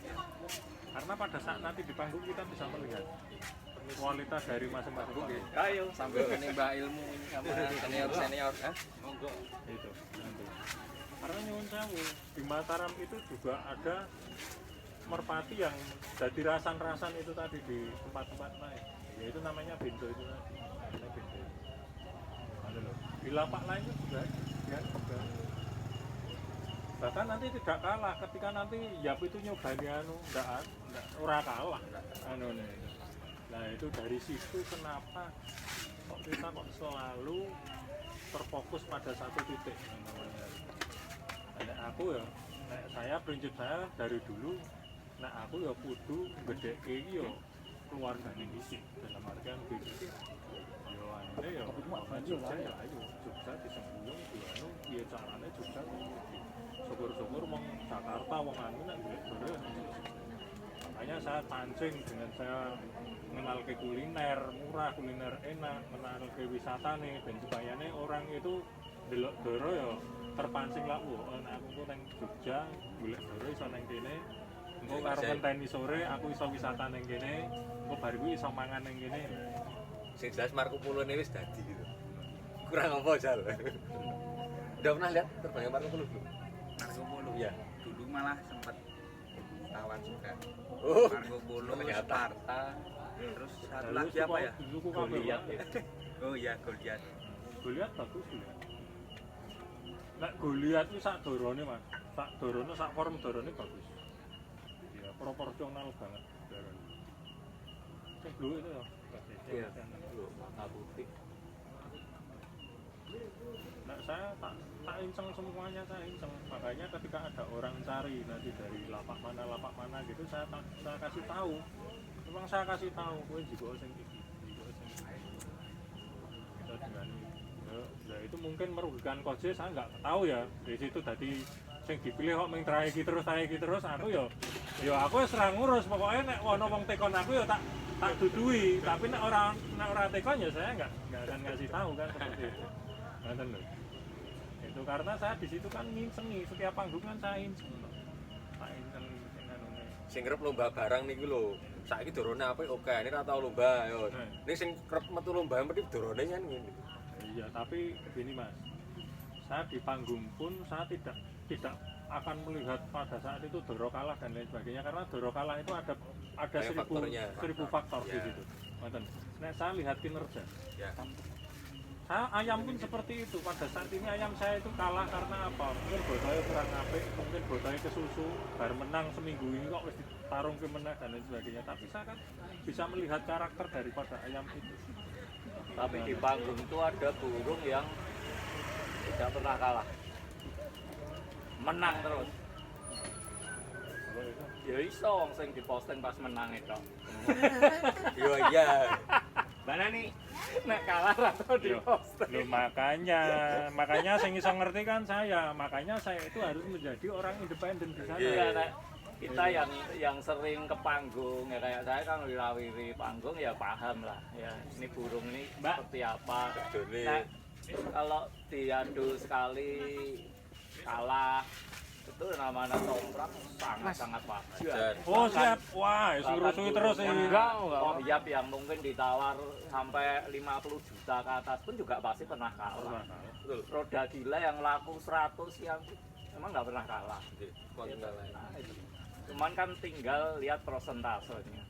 Karena pada saat nanti di panggung kita bisa melihat kualitas dari masing-masing panggung. Ayo. Sambil menimba ilmu ini sama senior Monggo. Itu. Nanti. Karena nyuwun sewu, di Mataram itu juga ada merpati yang jadi rasan-rasan itu tadi di tempat-tempat lain. Yaitu namanya bento itu tadi. Namanya bento. Ada loh. Di lapak lainnya juga juga. Bahkan nanti tidak kalah ketika nanti Yap itu nyobani anu enggak ora kalah anu nih. Nah itu dari situ kenapa kok kita selalu terfokus pada satu titik namanya. Nek aku ya, nek saya prinsip saya dari dulu, nek aku ya kudu gede yo keluargane dhisik dalam artian gitu. Yo ane ya Jogja ya ayo Jogja disembunyi anu piye carane Jogja. Syukur-syukur wong Jakarta wong anu nek golek. Makanya saya pancing dengan saya mengenal ke kuliner murah, kuliner enak, mengenal ke wisata nih, dan supaya nih orang itu delok doro ya terpancing lah, nek aku nang Jogja golek doro iso nang kene, engko karo ngenteni sore aku iso wisata nang kene, engko bar kuwi iso mangan nang kene. Sing jelas Marco Polo ini wis dadi gitu. Kurang apa Jal? Udah pernah lihat terbangnya Marco Polo belum? Marco Polo. Iya. Dulu malah sempat tawan juga. Oh, Marco Polo, ternyata. Sparta. Terus satu Lalu lagi apa ya? Suku kabeh. Goliat ya. Oh iya, Goliat. Goliat bagus ya. Nek Goliat itu sak dorone Mas. Sak dorone sak form dorone bagus. Ya proporsional banget dorone. Sing blue itu ya. Iya. Mata putih. Nah, saya tak inceng semuanya, saya inceng. Makanya ketika ada orang cari nanti dari lapak mana gitu, saya kasih tahu. Memang saya kasih tahu, kowe juga sing iki, juga sing iki. Kita dengan ya itu mungkin merugikan Koje, saya nggak tahu ya. Di situ tadi sing dipilih kok ming traiki terus aku ya aku wis ora ngurus, pokoknya nek ono wong tekon aku ya tak dudui, tapi nek ora tekon ya saya nggak akan ngasih tahu kan seperti itu. Ngoten lho. Itu karena saya di situ kan ngincengi setiap panggung kan saya inceng. Tak inceng sing anune. Sing kerep lomba barang niku lho. Saiki dorone apik oke, ini ora tau lomba yo. Ning sing kerep metu lomba mesti dorone kan ngene. Iya, tapi begini Mas. Saya di panggung pun saya tidak akan melihat pada saat itu doro kalah dan lain sebagainya, karena doro kalah itu ada seribu faktor di situ. Ngoten. Nah, saya lihat kinerja. Ya. Saya ayam pun seperti itu. Pada saat ini ayam saya itu kalah karena apa? Mungkin botoe kurang apik, mungkin botoe kesusu, baru menang seminggu ini kok wis ditarung ke menang dan lain sebagainya. Tapi saya kan bisa melihat karakter daripada ayam itu. Tapi di panggung itu ada burung yang tidak pernah kalah. Menang terus. Ya iso wong sing diposting pas menang itu. Yo iya. Mana nih? Nek kalah atau diposting. Loh, makanya saya iso ngerti kan saya. Makanya saya itu harus menjadi orang independen di sana. Iya, nek kita yang sering ke panggung ya, kayak saya kan wirawiri panggung ya paham lah ya, ini burung ini seperti apa. Nah, kalau diadu sekali kalah itu namanya tomprak sangat wajar. Oh siap, wah suruh terus ini. Koyap yang mungkin ditawar sampai 50 juta ke atas pun juga pasti pernah kalah. Roda gila yang laku 100 yang emang nggak pernah kalah. Nah, itu. Cuman kan tinggal lihat prosentasenya.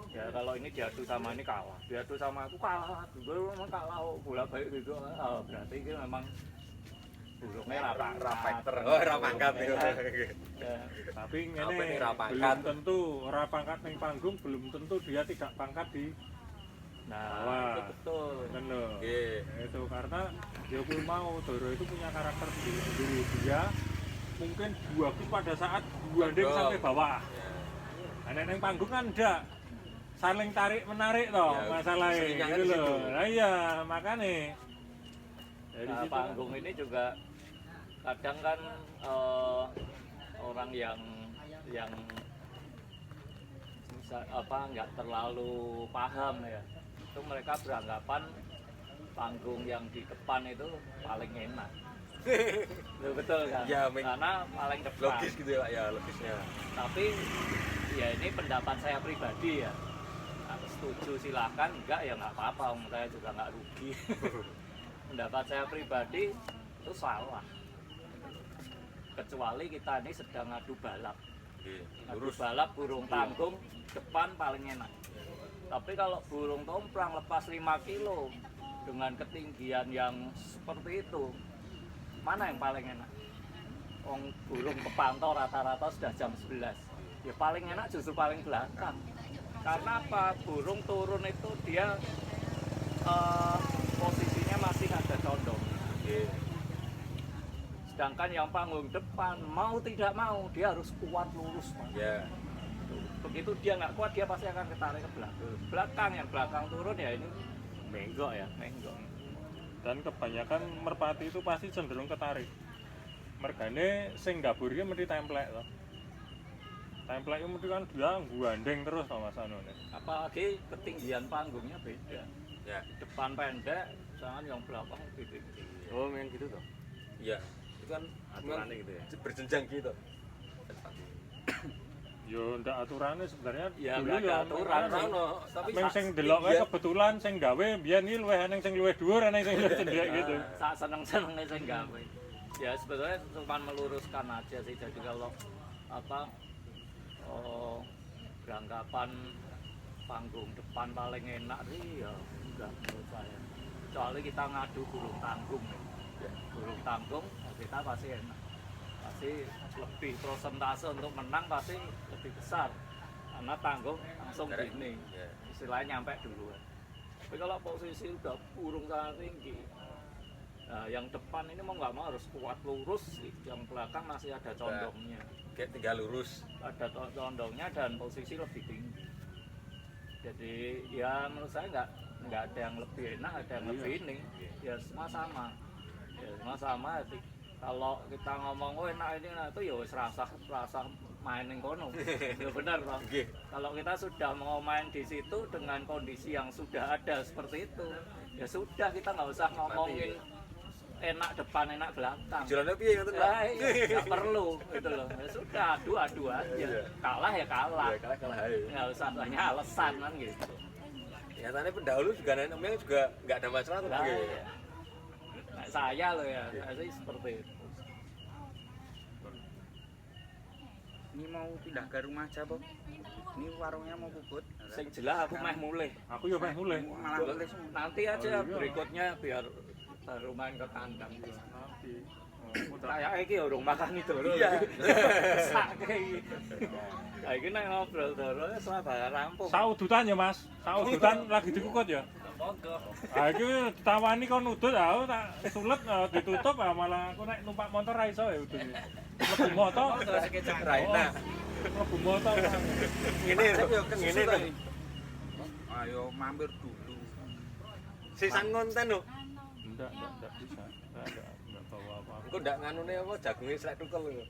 Ya kalau ini diadu sama ini kalah, diadu sama aku kalah, juga memang kalah, bola balik gitu. Oh, berarti ini memang burungnya rapangkat. Oh, rapangkat itu. Ya. Tapi ini belum tentu rapangkat ning panggung, belum tentu dia tidak pangkat di Nah, itu betul. Benar. Itu karena dia pun mau Doro itu punya karakter sendiri. Dia mungkin bagus pada saat guandeng sampai bawah. Nah, neng panggung kan enggak saling tarik menarik toh ya, masalahnya gitu loh. Nah, iya makanya dari situ panggung ini juga kadang kan orang yang nggak terlalu paham ya, itu mereka beranggapan panggung yang di depan itu paling enak. Betul kan? Ya, karena paling depan. Logis gitu ya, ya logisnya. Tapi ya ini pendapat saya pribadi ya. Nah, setuju silahkan, enggak ya nggak apa-apa, saya juga nggak rugi. Pendapat saya pribadi itu salah. Kecuali kita ini sedang adu balap. Adu balap burung tanggung depan paling enak. Tapi kalau burung tomprang lepas 5 kilo dengan ketinggian yang seperti itu, mana yang paling enak? Burung kepantau rata-rata sudah jam 11. Ya paling enak justru paling belakang. Karena apa? Burung turun itu dia posisinya masih ada condong. Sedangkan yang panggung depan mau tidak mau dia harus kuat lurus, Pak. Ya. Begitu dia nggak kuat dia pasti akan ketarik ke belakang. Yang belakang turun ya ini menggok ya, menggok. Dan kebanyakan merpati itu pasti cenderung ketarik. Mergane sing gabur iki mesti templek to. Templek itu mesti kan dia gandeng terus sama Mas Anu. Apalagi ketinggian panggungnya beda. Ya. Depan pendek, jangan yang belakang lebih tinggi. Oh, main gitu toh. Iya. Itu kan Aturannya gitu ya. berjenjang gitu. Yo ndak aturane sebenarnya Ya dulu nggak ada ya aturan, Ono, tapi meng sing delok wae kebetulan sing gawe biyen iki luwih eneng sing luwih dhuwur eneng sing luwih cendhek gitu. Saat seneng-senengnya saya gawe. Ya sebetulnya cuma meluruskan aja sih. Jadi kalau apa beranggapan panggung depan paling enak sih ya enggak menurut saya. Kecuali kita ngadu gulung tanggung nih. Gulung tanggung ya kita pasti enak. Pasti lebih persentase untuk menang pasti lebih besar. Karena tanggung langsung gini. Ya. Istilahnya nyampe duluan. Tapi kalau posisi udah burung sangat tinggi, nah, yang depan ini mau nggak mau harus kuat lurus, yang belakang masih ada condongnya, Kayak tinggal lurus. ada condongnya dan posisi lebih tinggi. Jadi ya menurut saya nggak ada yang lebih enak, ada yang lebih ini, ya semua sama, ya semua sama. Jadi, kalau kita ngomong oh enak ini enak itu ya wis rasa main yang kono, ya benar Pak. Nggih. Kalau kita sudah mau main di situ dengan kondisi yang sudah ada seperti itu, ya sudah kita nggak usah ngomongin enak depan enak belakang. Jalannya piye ngoten, Pak? Nah, iya, nggak perlu gitu loh. Ya sudah adu aja. Kalah ya kalah. Ya, kalah aja. Nggak usah banyak alasan kan gitu. Nyatanya pendahulu juga nenek juga nggak ada masalah tuh. Nah, Nggih. iya. Nah, saya loh ya, saya sih seperti itu. Ini mau pindah ke rumah aja, Bob. Ini warungnya mau puput. Sing jelas aku meh mulai. Aku yo meh mulai. Malah boleh semua. Nanti aja berikutnya biar baru main ke kandang. Nanti. Kayak iki ya urung makan itu lho. Iya. Sake iki. Lah iki nek ngobrol doro wis ora rampung. Saudutan ya Mas. Saudutan lagi dikukut ya. Monggo. Ah iki ditawani kon udut aku tak sulet ditutup malah aku nek numpak motor ra iso ya udut. Mlebu motor. Raina. Mlebu motor. Ngene ngene to. Ayo mampir dulu. Sisan konten lho. Enggak bisa. Enggak bawa apa-apa. Engko ndak nganune apa jagunge slek tukel lho.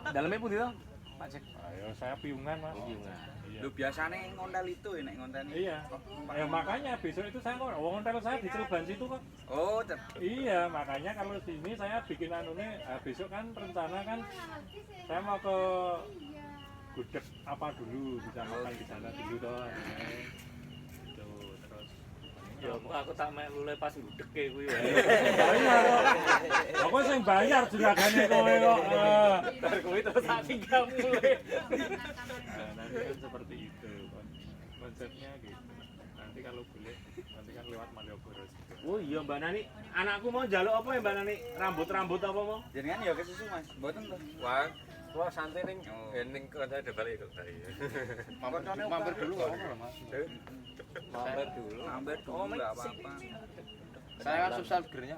Dalamnya putih toh, Pak Cek. Ayo saya piungan Mas. Iya. Lu biasanya ngontel itu ya nek ngonten ini. Iya. Ya makanya besok itu saya kok hotel saya di Cilegon situ kok. Oh, Iya, makanya kalau sini saya bikin anune besok kan rencana kan saya mau ke gudeg apa dulu bisa makan di sana dulu toh. Gitu terus. Ya aku tak mek lule pas gudege kuwi wae. Bayar kok. Aku sing bayar juragane kowe kok. Bar kuwi terus tak tinggal mulai. Nah, nanti kan seperti itu konsepnya gitu. Nanti kalau boleh nanti kan lewat Malioboro. Oh iya Mbak Nani, anakku mau jaluk apa ya Mbak Nani? Rambut apa mau? jenengan ya ke susu Mas. Mboten to. Wah, kalau santai ning ning konten ada balik kok tadi. Mampir dulu kok ono Mas. Mampir dulu. Mampir dulu enggak apa-apa. Saya kan subscribe gernya.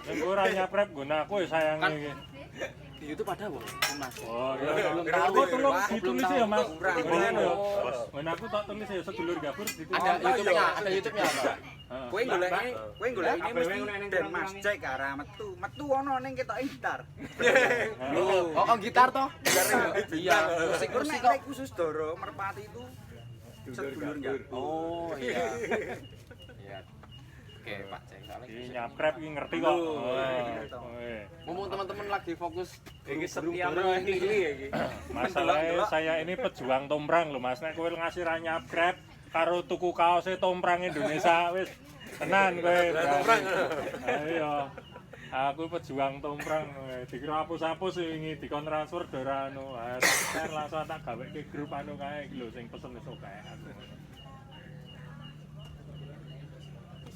Nek ora nyaprep nggon aku ya sayange iki. Di YouTube ada Bang, Mas. Oh iya. Belum Aku tahu, tolong Wah, ditulis belum ya Mas. tahu. Kurang. Boleh ya. Nggon aku tak tulis ya sedulur gabur ditulis. Ada YouTube-nya, ada YouTube-nya Pak. Heeh. Kowe golek ini mesti neng den Mas kurang-kurangi. Cek arah metu. Metu ono ning ketoke gitar. Oh, gitar toh? Iya. Musik nek khusus Doro Merpati itu sedulur gabur. Oh iya. Iya. Oke Pak Cek. Iki nyaprep iki ngerti kok. Mumpung teman-teman lagi fokus Iki setia memilih iki. Masalahnya saya ini pejuang tomprang loh Mas. Nek kowe ngasih ra nyaprep karo tuku kaose tomprang Indonesia wis tenan kowe. Tomprang. Ayo. Aku pejuang tomprang kowe. Dikira hapus-hapus wingi dikon transfer dora anu. Kan langsung tak gaweke grup anu kae iki lho sing pesen wis oke aku.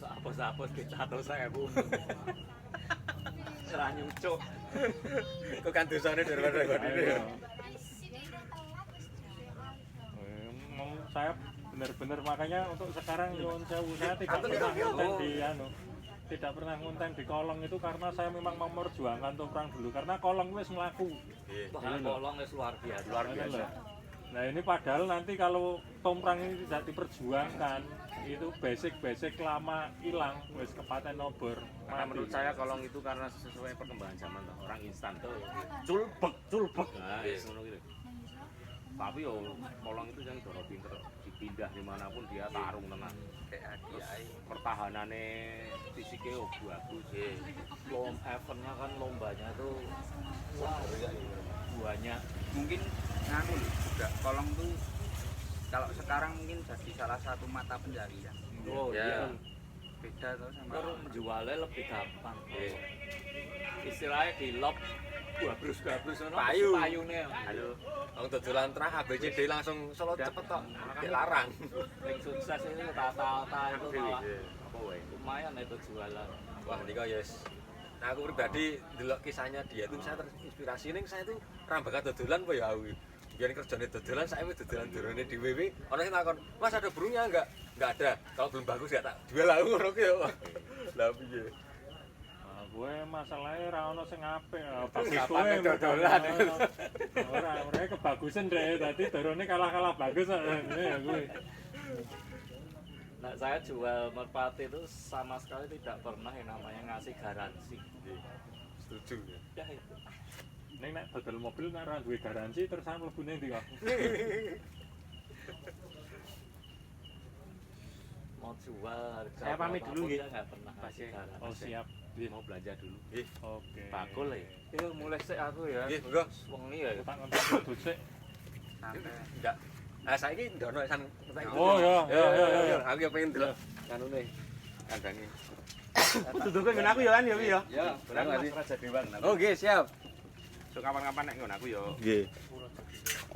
Hapus-hapus ke 100.000. Serah nyucuk. Kok kan dosane daripada Ayo. godine. Saya bener-bener makanya untuk sekarang nyuwun sewu saya tidak pernah konten di tidak pernah ngonten di kolong itu karena saya memang memperjuangkan tomprang dulu karena kolong wis mlaku. Wah, kolong wis luar biasa. Luar biasa. Nah ini padahal nanti kalau tomprang ini tidak diperjuangkan itu basic lama hilang wis kepaten obor. Karena menurut saya kolong itu karena sesuai perkembangan zaman toh. Orang instan tuh culbek. Nah, ngono gitu. Tapi yo kolong itu yang doro pinter dipindah dimanapun dia tarung tenan. Kayak hadiah. Pertahanannya fisiknya bagus. Eventnya kan lombanya tuh banyak. Mungkin nganu lho, juga kolong tuh kalau sekarang mungkin jadi salah satu mata pencarian. Oh Ya. iya. Beda tuh sama Terus menjualnya lebih gampang. Istilahnya di lob gabrus ngono Payu. payune. Ayo, Wong dodolan trah ABCD langsung solo cepet tok. Dilarang. Yang sukses itu tata-tata itu malah apa wae? lumayan itu jualan. Wah, nika yes. Nah, aku pribadi delok kisahnya dia tuh saya terinspirasi ning saya tuh rambakan dodolan apa ya aku. Biar kerjane dodolan, saya dodolan durone di WW. Orang yang takon, "Mas ada burungnya enggak?" Enggak ada. Kalau belum bagus enggak tak jual aku ngono ki yo. Lah piye? Nah, gue masalahnya ra ono sing apik. Bagus Kapan kowe dodolan. Ora kebagusan deh. Tadi dorone kalah bagus ini ya gue. Nah, saya jual merpati itu sama sekali tidak pernah yang namanya ngasih garansi. Setuju ya. Ya itu. Ning nek dodol mobil nek ora duwe garansi terus sampe mlebune ndi kok. Mau jual Saya pamit dulu, nggih. nggak pernah ngasih garansi. Oh siap. Mau belanja dulu. Oke. Bakul ya. Itu mulai sih aku ya. Nggih, monggo. Wengi ya. Tak ngonten dhisik. sampai Enggak. Ah saiki ndono san. Oh ya. Aku ya pengen delok kanune kandange. Duduknya ngene aku ya kan ya Wi ya. Ya, Berarti Mas Raja Dewan. Oke, siap. So kapan-kapan nek ngono aku ya. Nggih.